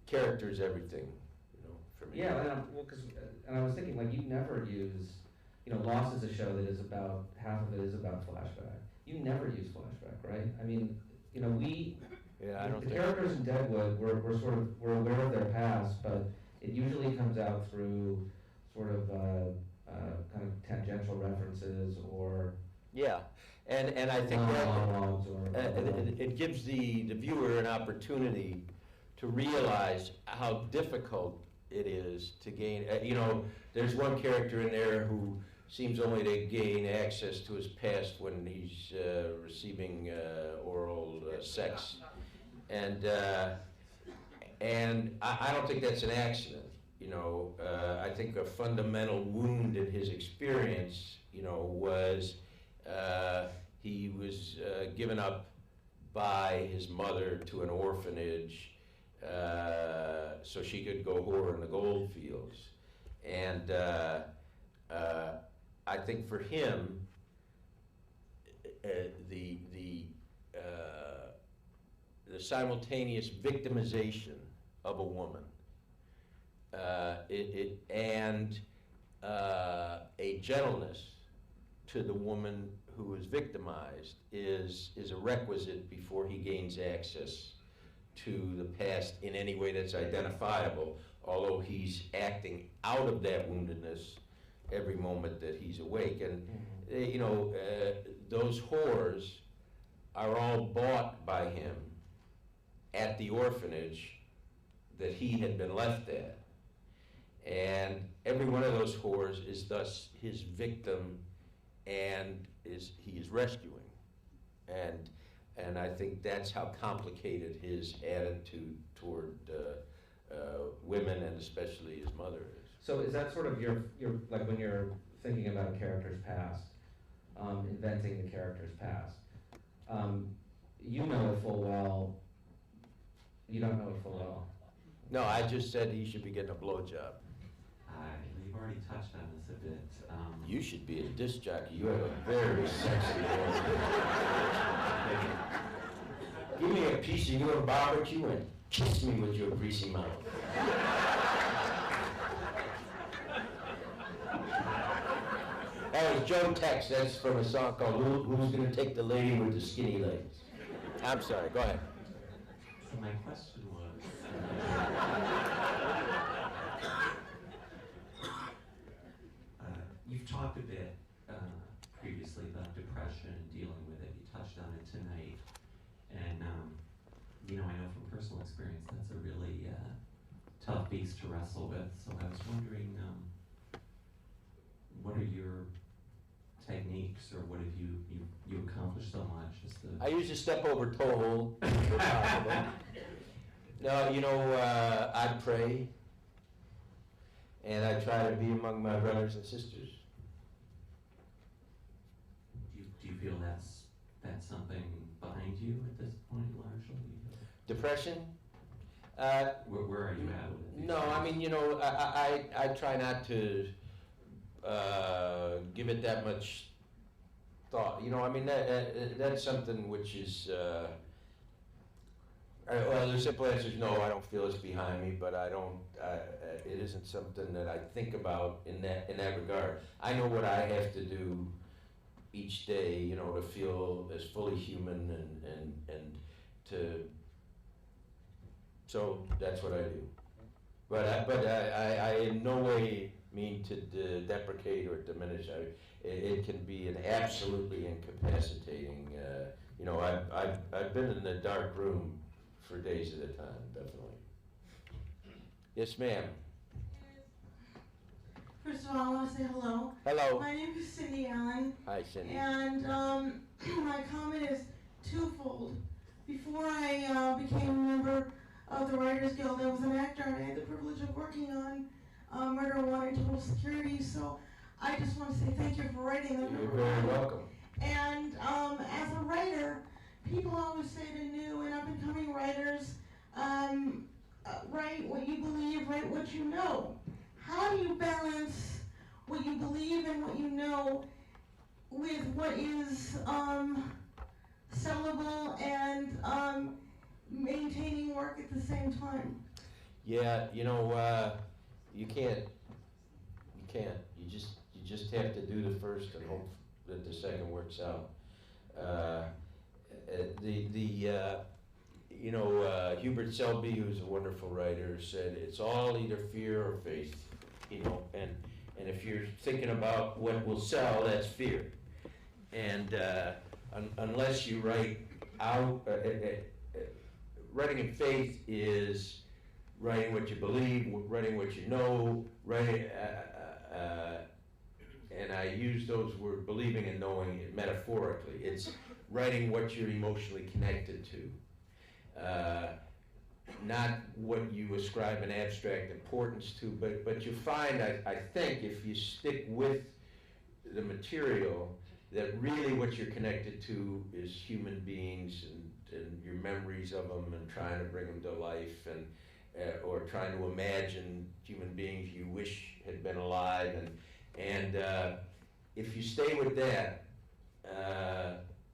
character is everything, for me. Yeah, and I was thinking, like, you never use, Lost is a show that is about, half of it is about flashback. You never use flashback, right? I mean, the characters in Deadwood, we're aware of their past, but it usually comes out through sort of kind of tangential references or yeah, and I think monologues it gives the viewer an opportunity to realize how difficult it is to gain. There's one character in there who seems only to gain access to his past when he's receiving oral sex, and I don't think that's an accident. I think a fundamental wound in his experience, was he was given up by his mother to an orphanage so she could go whore in the gold fields, and I think for him, the simultaneous victimization of a woman, and a gentleness to the woman who is victimized is a requisite before he gains access to the past in any way that's identifiable, although he's acting out of that woundedness every moment that he's awake. And those whores are all bought by him at the orphanage that he had been left at. And every one of those whores is thus his victim, and he is rescuing. And I think that's how complicated his attitude toward women, and especially his mother, is. So is that sort of your like when you're thinking about a character's past, inventing the character's past, you know it full well, you don't know it full well? No, I just said he should be getting a blowjob. We've already touched on this a bit. You should be a disc jockey. You have a very sexy voice. Give me a piece of your barbecue and kiss me with your greasy mouth. That was Joe Tex. That's from a song called Who's Gonna Take the Lady with the Skinny Legs? I'm sorry, go ahead. So my question was, you've talked a bit previously about depression and dealing with it. You touched on it tonight. And, I know from personal experience that's a really tough beast to wrestle with. So I was wondering, what are your techniques, or what have you accomplished so much? I usually step over toe hold. if possible. No, I pray, and I try to be among my brothers and sisters. Do you feel that's something behind you at this point, largely? Depression? Where are you at with it? No, I mean, I try not to give it that much thought. That's something which is, well, the simple answer is no, I don't feel it's behind me, but it isn't something that I think about in that regard. I know what I have to do each day, to feel as fully human and to, so that's what I do. But I in no way mean to deprecate or diminish. It can be an absolutely incapacitating, I've been in the dark room for days at a time, definitely. Yes, ma'am. First of all, I want to say hello. Hello. My name is Cindy Allen. Hi, Cindy. And my comment is twofold. Before I became a member of the Writers Guild, I was an actor, and I had the privilege of working on Murder One and Total Security. So I just want to say thank you for writing that. You're very welcome. And as a writer, people always say to new and up-and-coming writers, write what you believe, write what you know. How do you balance what you believe and what you know with what is sellable and maintaining work at the same time? Yeah, you can't. You just have to do the first and hope that the second works out. Hubert Selby, who's a wonderful writer, said it's all either fear or faith. And if you're thinking about what will sell, that's fear. And unless you write out, writing in faith is writing what you believe, writing what you know, writing. And I use those words, believing and knowing, metaphorically. It's writing what you're emotionally connected to. Not what you ascribe an abstract importance to, but you find, I think, if you stick with the material, that really what you're connected to is human beings and your memories of them and trying to bring them to life or trying to imagine human beings you wish had been alive. And if you stay with that,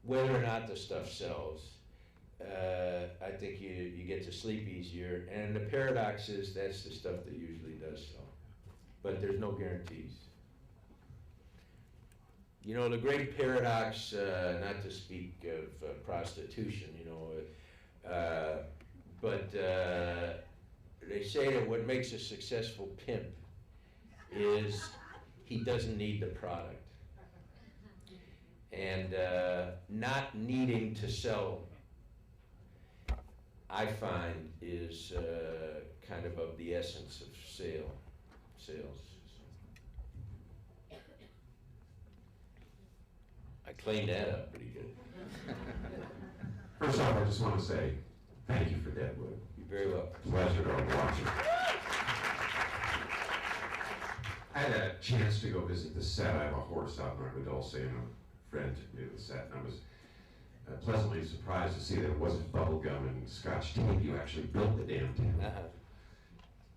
whether or not the stuff sells, I think you get to sleep easier. And the paradox is that's the stuff that usually does sell. But there's no guarantees. The great paradox, not to speak of prostitution, but they say that what makes a successful pimp is he doesn't need the product. And not needing to sell, I find, is kind of the essence of sales. I cleaned that up pretty good. First off, I just want to say thank you for Deadwood. You're very welcome. Pleasure to watch it. I had a chance to go visit the set. I have a horse out in Armadillo, and a friend took me to the set, and I was pleasantly surprised to see that it wasn't bubble gum and Scotch tape. You actually built the damn thing.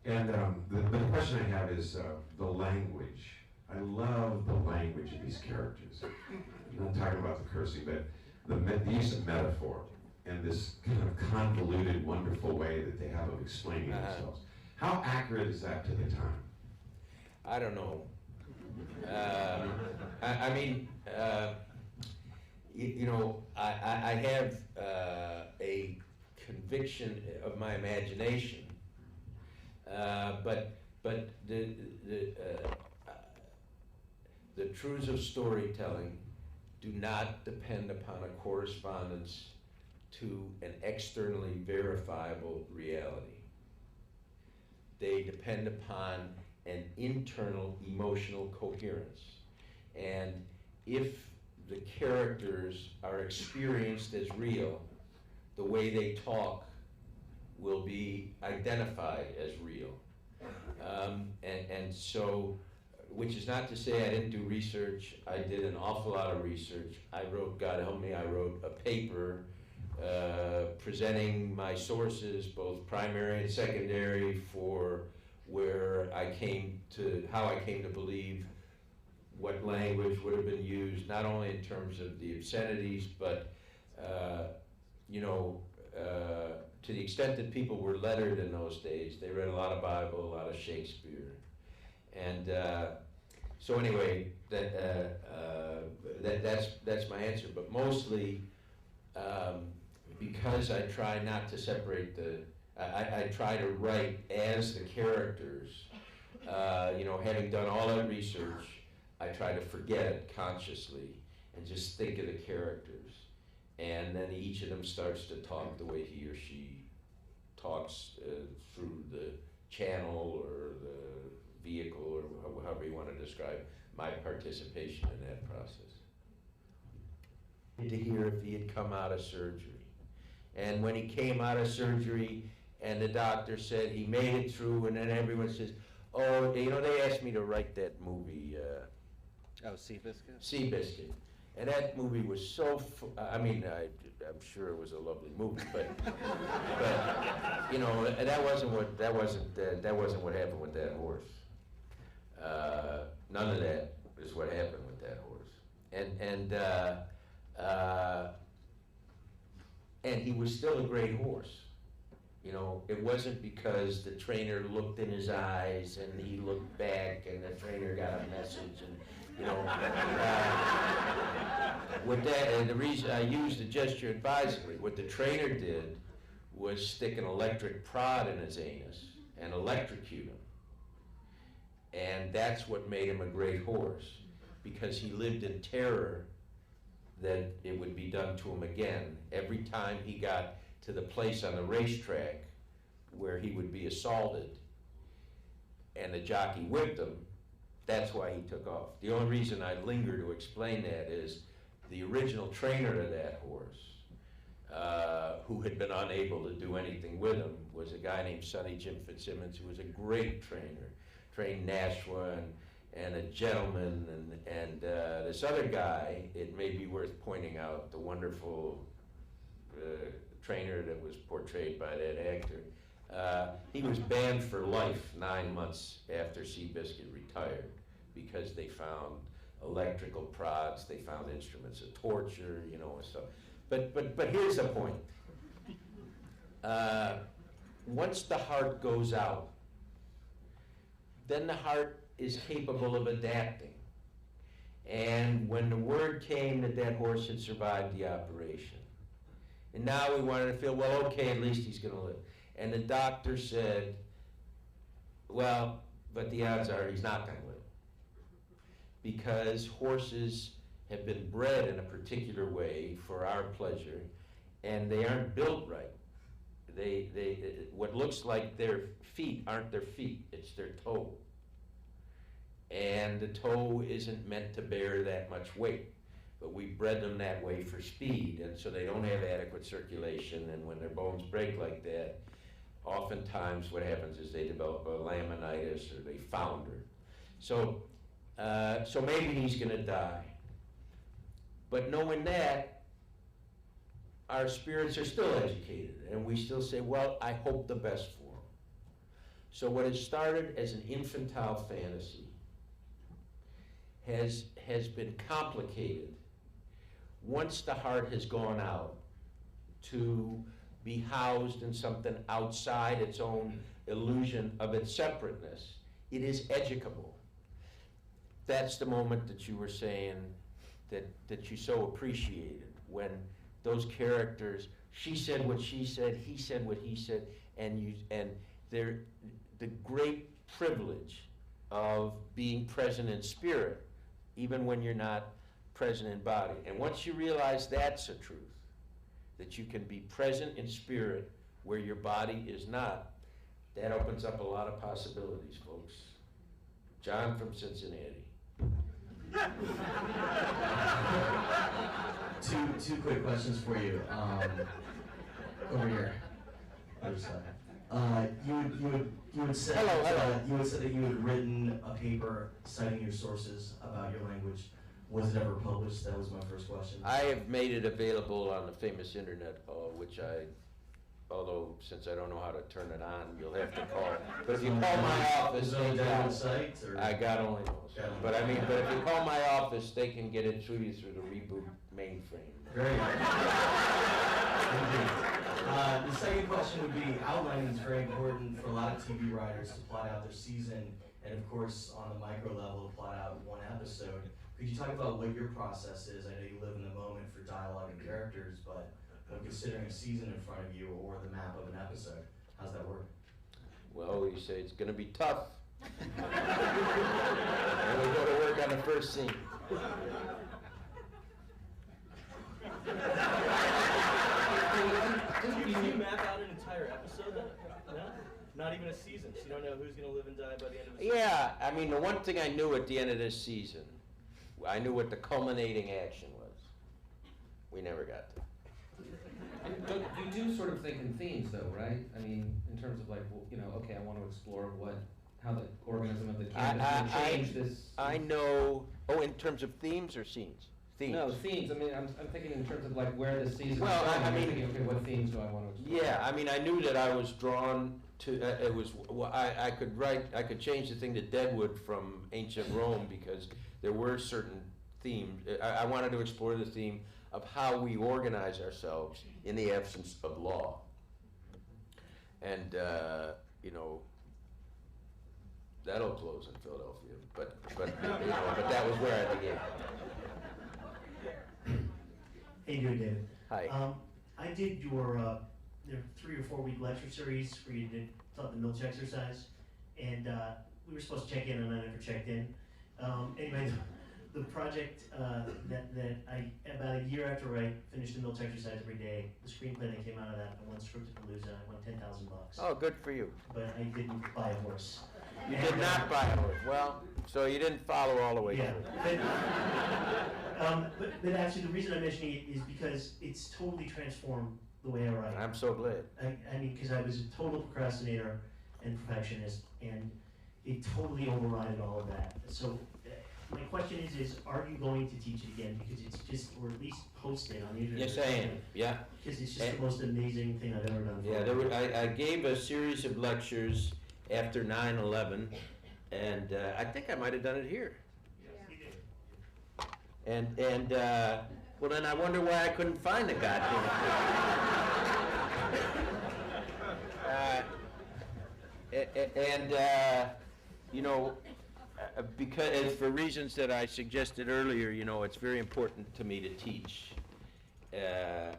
And the question I have is the language. I love the language of these characters. I'm not talking about the cursing, but the use of metaphor and this kind of convoluted, wonderful way that they have of explaining themselves. How accurate is that to the time? I don't know. I mean, you know, I have a conviction of my imagination, but the truths of storytelling do not depend upon a correspondence to an externally verifiable reality. They depend upon an internal emotional coherence. And if the characters are experienced as real, the way they talk will be identified as real. And so, which is not to say I didn't do research. I did an awful lot of research. I wrote, God help me, I wrote a paper presenting my sources, both primary and secondary, for where I came to, how I came to believe what language would have been used, not only in terms of the obscenities, but you know, to the extent that people were lettered in those days. They read a lot of Bible, a lot of Shakespeare. And so anyway, that's my answer. But mostly, because I try not to separate I try to write as the characters. You know, having done all that research, I try to forget it consciously and just think of the characters. And then each of them starts to talk the way he or she talks through the channel or the vehicle, or however you want to describe my participation in that process. To hear if he had come out of surgery. And when he came out of surgery and the doctor said he made it through, and then everyone says, oh, you know, they asked me to write that movie. Seabiscuit? Seabiscuit. And that movie was so, I mean, I'm sure it was a lovely movie, but you know, that wasn't what happened with that horse. None of that is what happened with that horse. And he was still a great horse. You know, it wasn't because the trainer looked in his eyes and he looked back and the trainer got a message, and you know, with that, and the reason I used the gesture advisedly, what the trainer did was stick an electric prod in his anus and electrocute him. And that's what made him a great horse, because he lived in terror that it would be done to him again. Every time he got to the place on the racetrack where he would be assaulted and the jockey whipped him, that's why he took off. The only reason I linger to explain that is the original trainer of that horse, who had been unable to do anything with him, was a guy named Sonny Jim Fitzsimmons, who was a great trainer, trained Nashua and a gentleman, and this other guy, it may be worth pointing out, the wonderful trainer that was portrayed by that actor, he was banned for life 9 months after Seabiscuit retired, because they found electrical prods, they found instruments of torture, you know, and stuff. But here's the point. Once the heart goes out, then the heart is capable of adapting. And when the word came that that horse had survived the operation, and now we wanted to feel, well, okay, at least he's going to live. And the doctor said, well, but the odds are he's not going to live, because horses have been bred in a particular way for our pleasure, and they aren't built right. What looks like their feet aren't their feet, it's their toe. And the toe isn't meant to bear that much weight, but we bred them that way for speed, and so they don't have adequate circulation, and when their bones break like that, oftentimes what happens is they develop a laminitis or they founder. So maybe he's going to die. But knowing that, our spirits are still educated, and we still say, well, I hope the best for him. So what had started as an infantile fantasy has been complicated once the heart has gone out to be housed in something outside its own illusion of its separateness. It is educable. that's the moment that you were saying that you so appreciated, when those characters, she said what she said, he said what he said, and they're the great privilege of being present in spirit, even when you're not present in body. And once you realize that's a truth, that you can be present in spirit where your body is not, that opens up a lot of possibilities, folks. John from Cincinnati. Two quick questions for you. Over here. Other side. You had said Hello, hello. You had said that you had written a paper citing your sources about your language. Was it ever published? That was my first question. I have made it available on the famous internet, which although since I don't know how to turn it on, you'll have to call. But if you call my office, is it on the Deadwood site? Or? God only knows. But if you call my office, they can get it to you through the Reboot mainframe. Very good. The second question would be, outlining is very important for a lot of TV writers to plot out their season, and of course, on the micro level, to plot out one episode. Could you talk about what your process is? I know you live in the moment for dialogue and characters, but when considering a season in front of you or the map of an episode, how's that work? Well, you say it's going to be tough. And we go to work on the first scene. Can you map out an entire episode then? No? Not even a season, so you don't know who's going to live and die by the end of the season? Yeah, I mean, the one thing I knew at the end of this season, I knew what the culminating action was. We never got there. But you do sort of think in themes, though, right? I mean, in terms of like, well, okay, I want to explore how the organism of the canvas will change this. I know. Oh, in terms of themes or scenes? Themes. No, themes. I mean, I'm thinking in terms of like where the season. Well, is going. I mean, I'm thinking, okay, what themes do I want to explore? Yeah, I mean, I knew that I was drawn to. I could change the thing to Deadwood from ancient Rome because there were certain themes. I wanted to explore the theme of how we organize ourselves in the absence of law. And, that'll close in Philadelphia, but that was where I began. Hey, you doing, David? Hi. I did your 3 or 4 week lecture series where you taught the Milch exercise, and we were supposed to check in, and I never checked in. Anyway, the project that I, about a year after I finished the Milch exercise every day, the screenplay that came out of that, I won Scriptapalooza, I won $10,000. Oh, good for you. But I didn't buy a horse. You did not buy a horse. Well, so you didn't follow all the way Yeah, through. but actually the reason I'm mentioning it is because it's totally transformed the way I write. I'm so glad. I mean, because I was a total procrastinator and perfectionist, and it totally overrided all of that. So my question is are you going to teach it again? Because it's just, or at least post it on the internet. Yes, I am. Yeah. Because it's just the most amazing thing I've ever done. Yeah, I gave a series of lectures after 9/11, and I think I might have done it here. And well, then I wonder why I couldn't find the goddamn thing. Because for reasons that I suggested earlier, it's very important to me to teach, I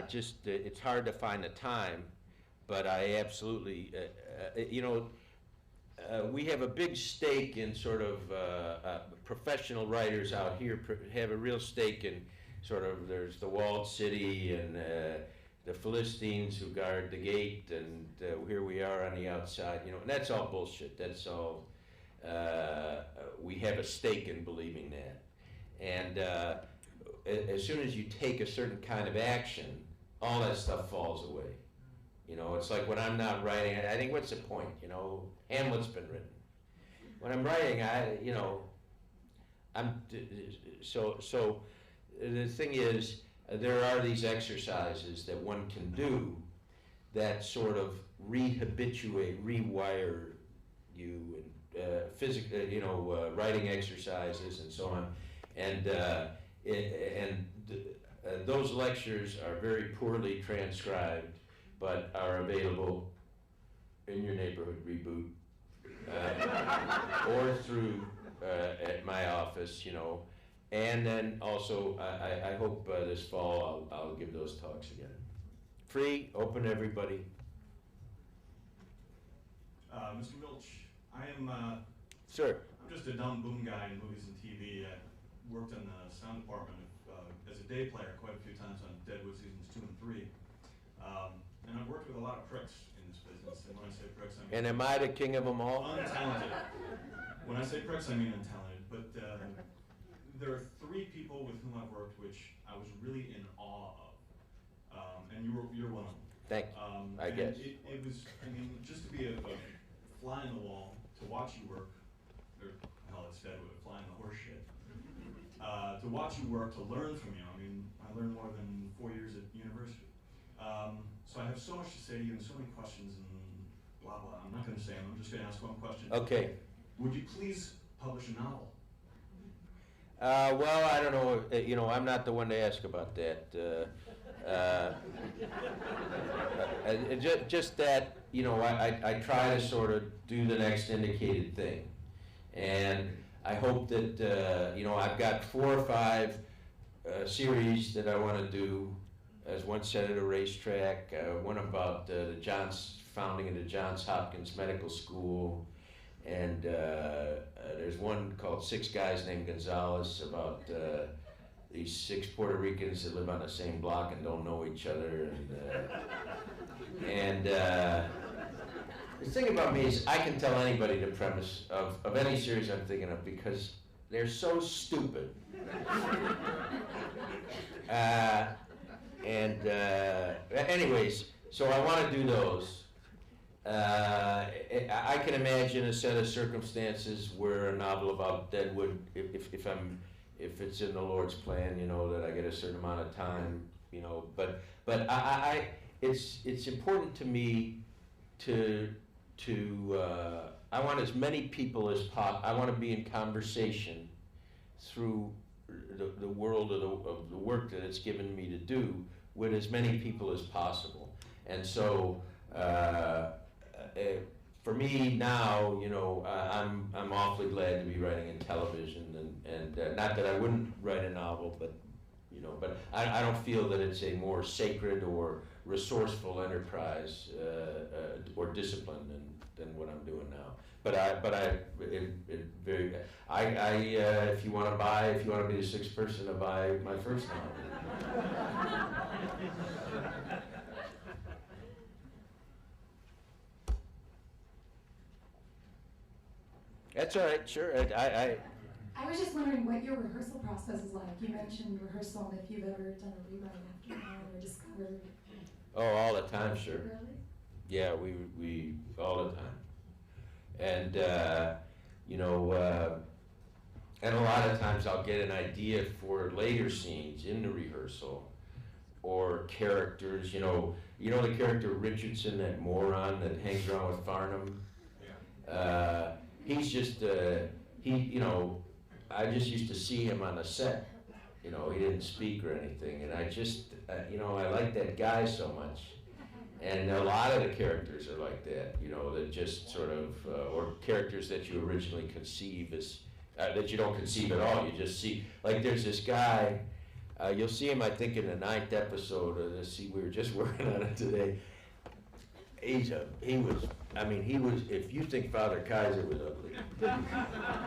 just it's hard to find the time, but I absolutely we have a big stake in sort of professional writers out here have a real stake in sort of, there's the walled city and the Philistines who guard the gate, and here we are on the outside, and that's all bullshit. That's all, we have a stake in believing that. And as soon as you take a certain kind of action, all that stuff falls away. It's like when I'm not writing, I think, what's the point? Hamlet's been written. When I'm writing, so the thing is, there are these exercises that one can do that sort of rewire you, and writing exercises and so on, and those lectures are very poorly transcribed, but are available in your neighborhood Reboot or through at my office, you know. And then also, I hope this fall I'll give those talks again. Free, open to everybody. Mr. Milch, I am Sir. I'm just a dumb boom guy in movies and TV. I worked in the sound department as a day player quite a few times on Deadwood seasons 2 and 3. And I've worked with a lot of pricks in this business. And when I say pricks, I mean... And am I the king of them all? Untalented. When I say pricks, I mean untalented. But there are 3 people with whom I've worked which I was really in awe of. And you're one of them. Thank you, I guess. It was, I mean, just to be a fly in the wall, to watch you work, or hell, it's Deadwood, a fly in the horse shit. To watch you work, to learn from you. I mean, I learned more than 4 years at university. So I have so much to say to you and so many questions and blah, blah. I'm not going to say them, I'm just going to ask one question. Okay. Would you please publish a novel? Well, I don't know, you know, I'm not the one to ask about that. Just that, you know, I try to sort of do the next indicated thing. And I hope that, you know, I've got 4 or 5 series that I want to do. As one set at a racetrack, one about the founding of the Johns Hopkins Medical School, and there's one called 6 Guys Named Gonzalez about these 6 Puerto Ricans that live on the same block and don't know each other. And the thing about me is I can tell anybody the premise of any series I'm thinking of because they're so stupid. Anyways, so I want to do those. I can imagine a set of circumstances where a novel about Deadwood, if it's in the Lord's plan, you know, that I get a certain amount of time, you know. But it's important to me to I want as many people as possible. I want to be in conversation through the world of the work that it's given me to do with as many people as possible. And so for me now, you know, I'm awfully glad to be writing in television, and not that I wouldn't write a novel, but you know, but I don't feel that it's a more sacred or resourceful enterprise or discipline than what I'm doing now. But if you want to be the 6th person to buy my first novel. That's all right, sure. I was just wondering what your rehearsal process is like. You mentioned rehearsal, and if you've ever done a rewrite after now or discovered. Oh, all the time, sure. Really? Yeah, we all the time. And, you know, and a lot of times I'll get an idea for later scenes in the rehearsal or characters, you know the character Richardson, that moron that hangs around with Farnham? Yeah. He's just, you know, I just used to see him on the set. You know, he didn't speak or anything, and I just, you know, I like that guy so much. And a lot of the characters are like that, you know, that just sort of, or characters that you originally conceive as, that you don't conceive at all, you just see, like there's this guy, you'll see him, I think, in the 9th episode of this, we were just working on it today. He was, if you think Father Kaiser was ugly,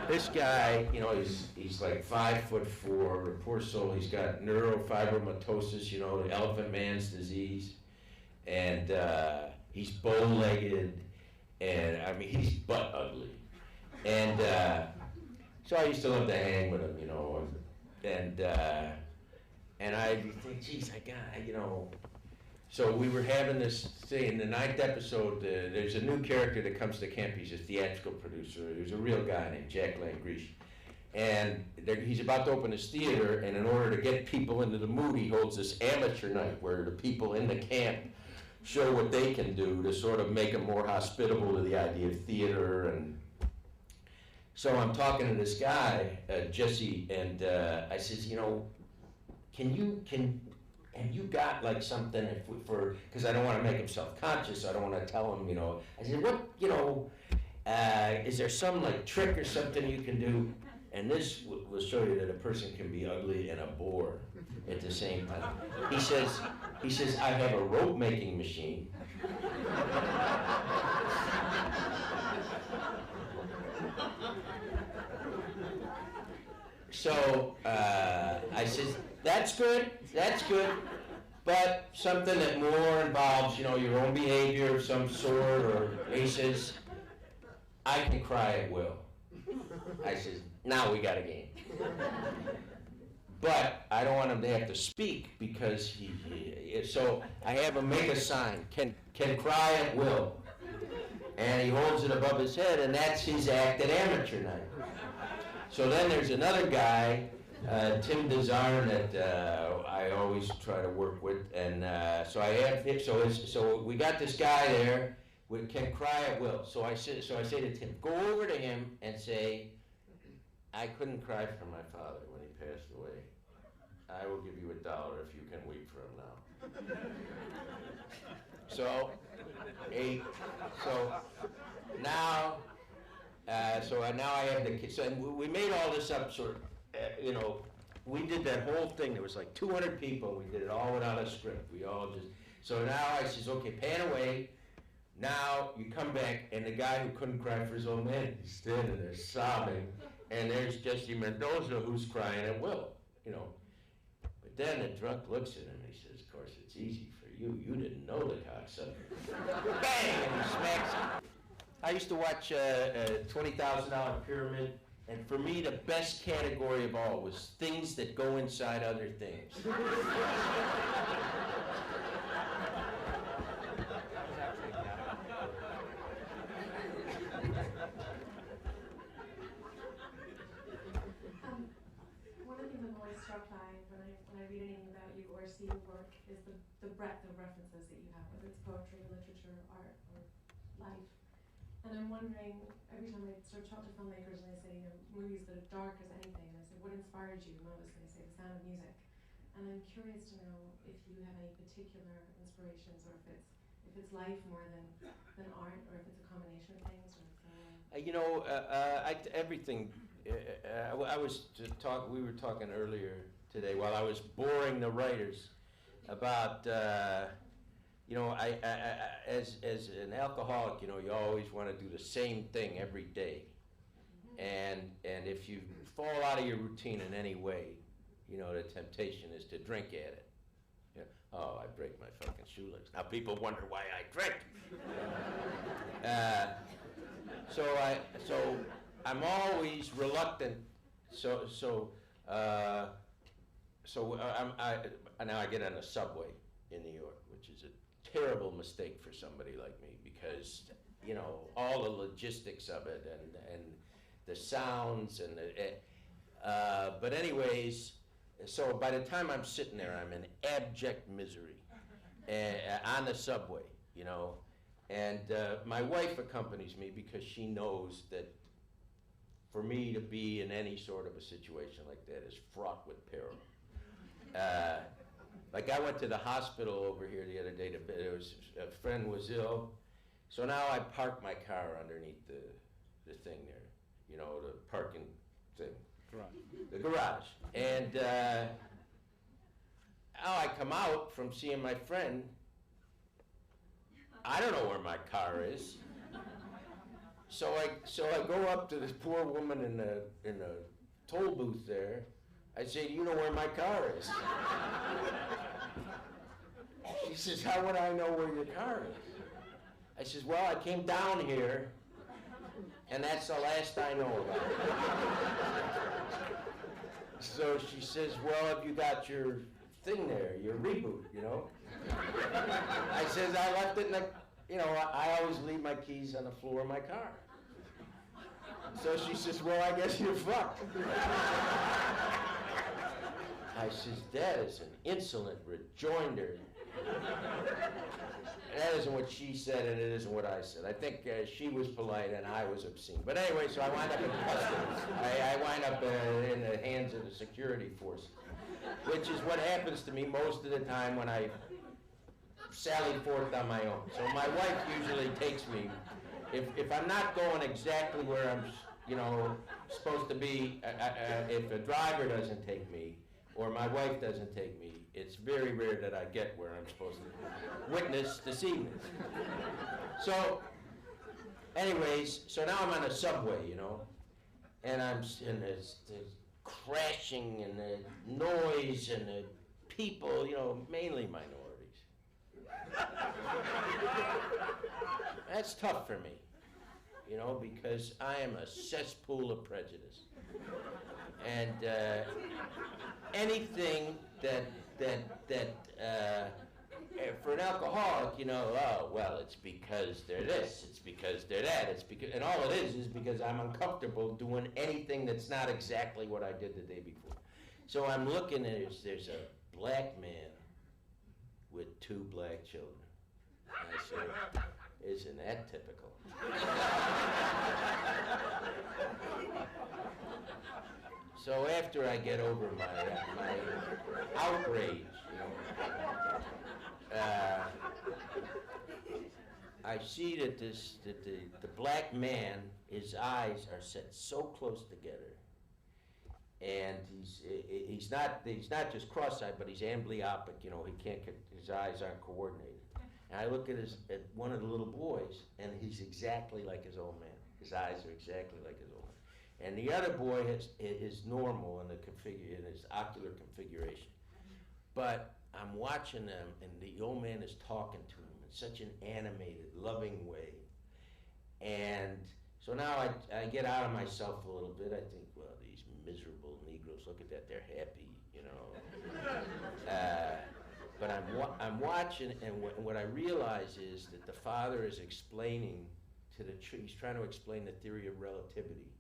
this guy, you know, he's like 5'4", poor soul, he's got neurofibromatosis, you know, the elephant man's disease. And he's bow-legged, and I mean, he's butt ugly. And so I used to love to hang with him, you know, and I'd think, geez, I got, you know. So we were having this thing, in the 9th episode, there's a new character that comes to camp. He's a theatrical producer. There's a real guy named Jack Langrish. And he's about to open his theater, and in order to get people into the mood, he holds this amateur night where the people in the camp show what they can do to sort of make them more hospitable to the idea of theater. And so I'm talking to this guy, Jesse, and I says, you know, have you got like something because I don't want to make him self-conscious, I don't want to tell him, you know, I said, what, you know, is there some like trick or something you can do? And this will show you that a person can be ugly and a bore at the same time. He says, I have a rope making machine. So I says, that's good, but something that more involves, your own behavior of some sort, or he says, I can cry at will. I says, now we got a game. But I don't want him to have to speak because so I have him make a sign, can cry at will. And he holds it above his head, and that's his act at amateur night. So then there's another guy, Tim Desarn, that I always try to work with, and so I have him. So we got this guy there with can cry at will. So I say to Tim, go over to him and say, I couldn't cry for my father when he passed away. I will give you $1 if you can weep for him now. So now I have the kids. So and we made all this up, sort of, we did that whole thing. There was like 200 people. We did it all without a script. We all just. So now I says, okay, pan away. Now you come back, and the guy who couldn't cry for his own man, he's standing there sobbing, and there's Jesse Mendoza who's crying at will, But then the drunk looks at him and he says, of course, it's easy for you. You didn't know the cocksucker. Bang! And he smacks him. I used to watch a $20,000 Pyramid, and for me, the best category of all was things that go inside other things. One of the things I'm always struck by when I read anything about you or see your work is the breadth of references that you have, whether it's poetry, literature, art, or life. And I'm wondering, every time I sort of talk to filmmakers and they say, movies that are dark as anything, and I say, what inspired you? Most they say, The Sound of Music. And I'm curious to know if you have any particular inspirations, or if it's life more than art, or if it's a combination of things, or if everything. We were talking earlier today while I was boring the writers about. As an alcoholic, you always want to do the same thing every day, and if you fall out of your routine in any way, the temptation is to drink at it. Oh, I break my fucking shoelace. Now people wonder why I drink. So I'm always reluctant. Now I get on a subway in New York, which is a terrible mistake for somebody like me because, all the logistics of it and the sounds and but anyways, so by the time I'm sitting there, I'm in abject misery on the subway, and my wife accompanies me because she knows that for me to be in any sort of a situation like that is fraught with peril. Like I went to the hospital over here the other day. A friend was ill, so now I park my car underneath the thing there, the parking thing, the garage. And now I come out from seeing my friend. I don't know where my car is. So I go up to this poor woman in the toll booth there. I say, do you know where my car is? She says, how would I know where your car is? I says, well, I came down here, and that's the last I know about it. So she says, well, have you got your thing there, your reboot, I says, I left it in the, I always leave my keys on the floor of my car. So she says, well, I guess you're fucked. I says, that is an insolent rejoinder. That isn't what she said, and it isn't what I said. I think she was polite and I was obscene. But anyway, so I wind up in customs. I wind up in the hands of the security force, which is what happens to me most of the time when I sally forth on my own. So my wife usually takes me if I'm not going exactly where I'm, supposed to be, if a driver doesn't take me, or my wife doesn't take me, it's very rare that I get where I'm supposed to witness this evening. So, anyways, so now I'm on a subway, and and there's crashing and the noise and the people, mainly minorities. That's tough for me, because I am a cesspool of prejudice. And anything that for an alcoholic, oh, well, it's because they're this, it's because they're that, it's because, and all it is because I'm uncomfortable doing anything that's not exactly what I did the day before. So I'm looking at there's a black man with 2 black children. And I say, isn't that typical? So after I get over my outrage, I see that the black man, his eyes are set so close together, and he's not just cross-eyed, but he's amblyopic. He can't get, his eyes aren't coordinated. And I look at one of the little boys, and he's exactly like his old man. His eyes are exactly like his old man. And the other boy is normal in his ocular configuration. But I'm watching them, and the old man is talking to him in such an animated, loving way. And so now I get out of myself a little bit. I think, well, these miserable Negroes, look at that, they're happy, But I'm watching, and what I realize is that the father is explaining he's trying to explain the theory of relativity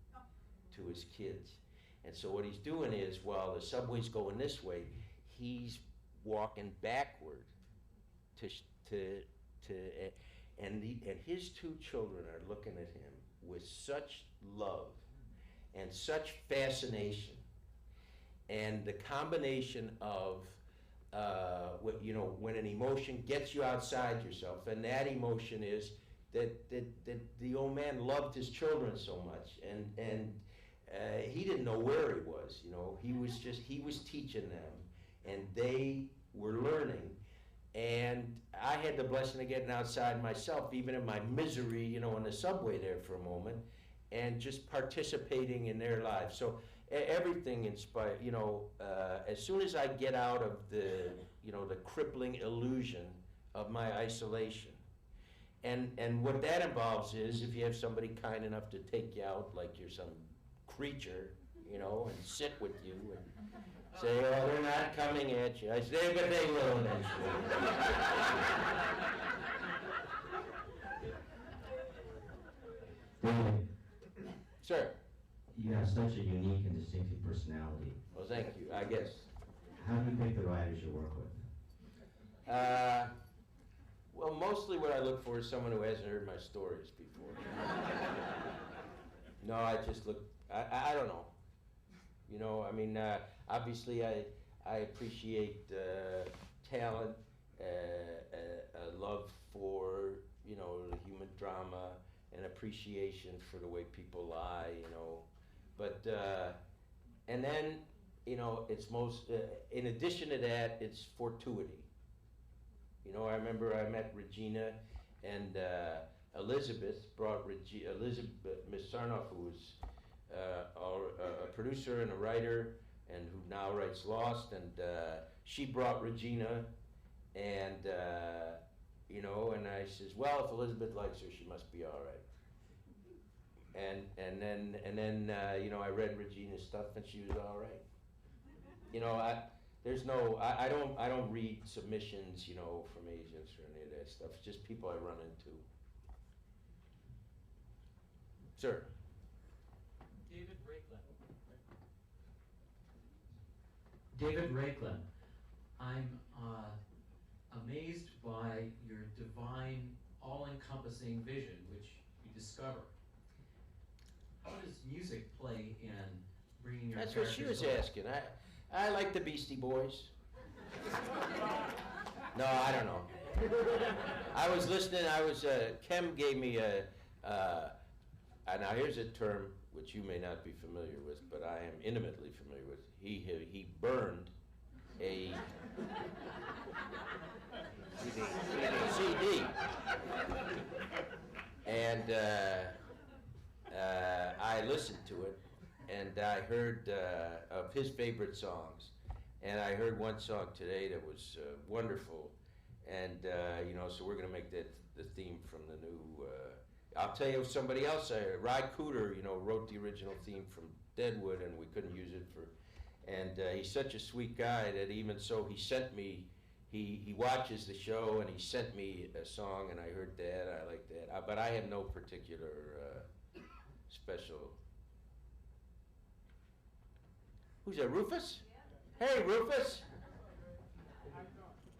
to his kids. And so what he's doing is, while the subway's going this way, he's walking backward and his 2 children are looking at him with such love and such fascination. And the combination of when an emotion gets you outside yourself, and that emotion is that the old man loved his children so much, and he didn't know where he was. He was teaching them, and they were learning. And I had the blessing of getting outside myself, even in my misery, in the subway there for a moment, and just participating in their lives. So everything inspired, as soon as I get out of the crippling illusion of my isolation. And what that involves is, if you have somebody kind enough to take you out like you're some creature, and sit with you and say, oh, they're not coming at you. I say, but they will eventually. David. Sir. You have such a unique and distinctive personality. Well, thank you, I guess. How do you pick the writers you work with? Well, mostly what I look for is someone who hasn't heard my stories before. No, I just look, I don't know. Obviously I appreciate talent, a love for, the human drama, an appreciation for the way people lie, But, and then, it's most, in addition to that, it's fortuity. I remember I met Regina, and Elizabeth brought Miss Sarnoff, who was a producer and a writer, and who now writes Lost, and she brought Regina, and and I says, well, if Elizabeth likes her, she must be all right. And then I read Regina's stuff, and she was all right. I don't read submissions, from agents or any of that stuff. It's just people I run into. Sir. David Raiklin, I'm amazed by your divine, all-encompassing vision, which you discover. How does music play in bringing your That's what she was asking. I like the Beastie Boys. No, I don't know. I was listening. Kem gave me And now here's a term which you may not be familiar with, but I am intimately familiar with. He burned a CD. And I listened to it, and I heard of his favorite songs. And I heard one song today that was wonderful. And, you know, so we're going to make that the theme from the new, I'll tell you somebody else, Ry Cooter, you know, wrote the original theme from Deadwood, and we couldn't use it for, and he's such a sweet guy that even so he sent me, he watches the show, and he sent me a song, and I heard that, I like that, but I have no particular special. Who's that, Rufus? Yeah. Hey, Rufus.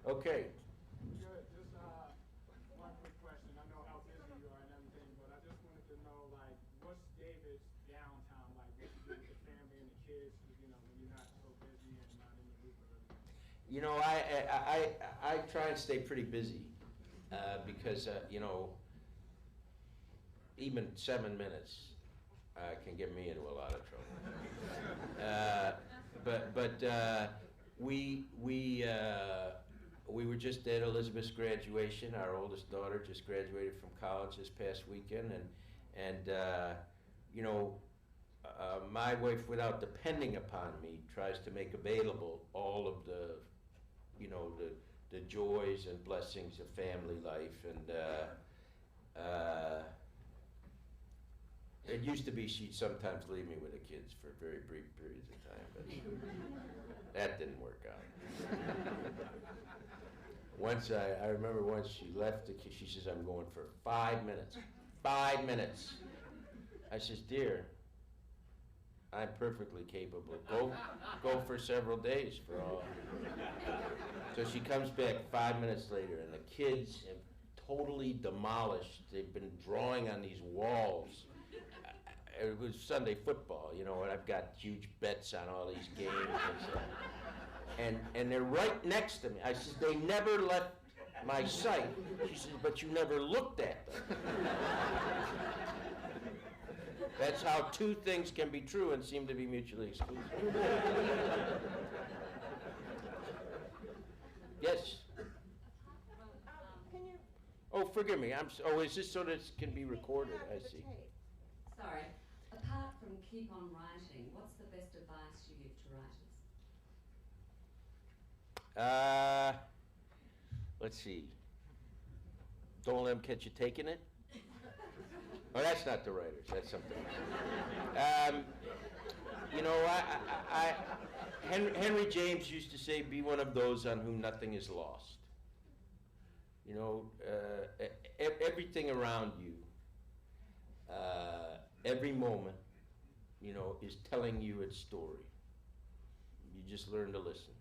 Okay. Good. Just one quick question. I know how busy you are and everything, but I just wanted to know, like, what's David's downtime like? What you do with the family and the kids, you know, when you're not so busy and not in the loop of everything? You know, I try and stay pretty busy because, you know, even 7 minutes can get me into a lot of trouble. We were just at Elizabeth's graduation. Our oldest daughter just graduated from college this past weekend, and you know, my wife, without depending upon me, tries to make available all of the, you know, the joys and blessings of family life, and it used to be she'd sometimes leave me with the kids for very brief periods of time, but that didn't work out. Once I remember once she left the kids, she says, "I'm going for 5 minutes." 5 minutes. I says, "Dear, I'm perfectly capable. Go for several days for all." So she comes back 5 minutes later, and the kids have totally demolished. They've been drawing on these walls. It was Sunday football, you know, and I've got huge bets on all these games and stuff. And they're right next to me. I said, "They never left my sight." She says, "But you never looked at them." That's how two things can be true and seem to be mutually exclusive. Yes? Can you? Oh, forgive me. Oh, is this so that it can be recorded? I see. Sorry. Apart from keep on writing, what's the best advice you give to writers? Let's see. Don't let them catch you taking it. Oh, that's not the writers. That's something else. You know, Henry James used to say, "Be one of those on whom nothing is lost." You know, everything around you, every moment, you know, is telling you its story. You just learn to listen.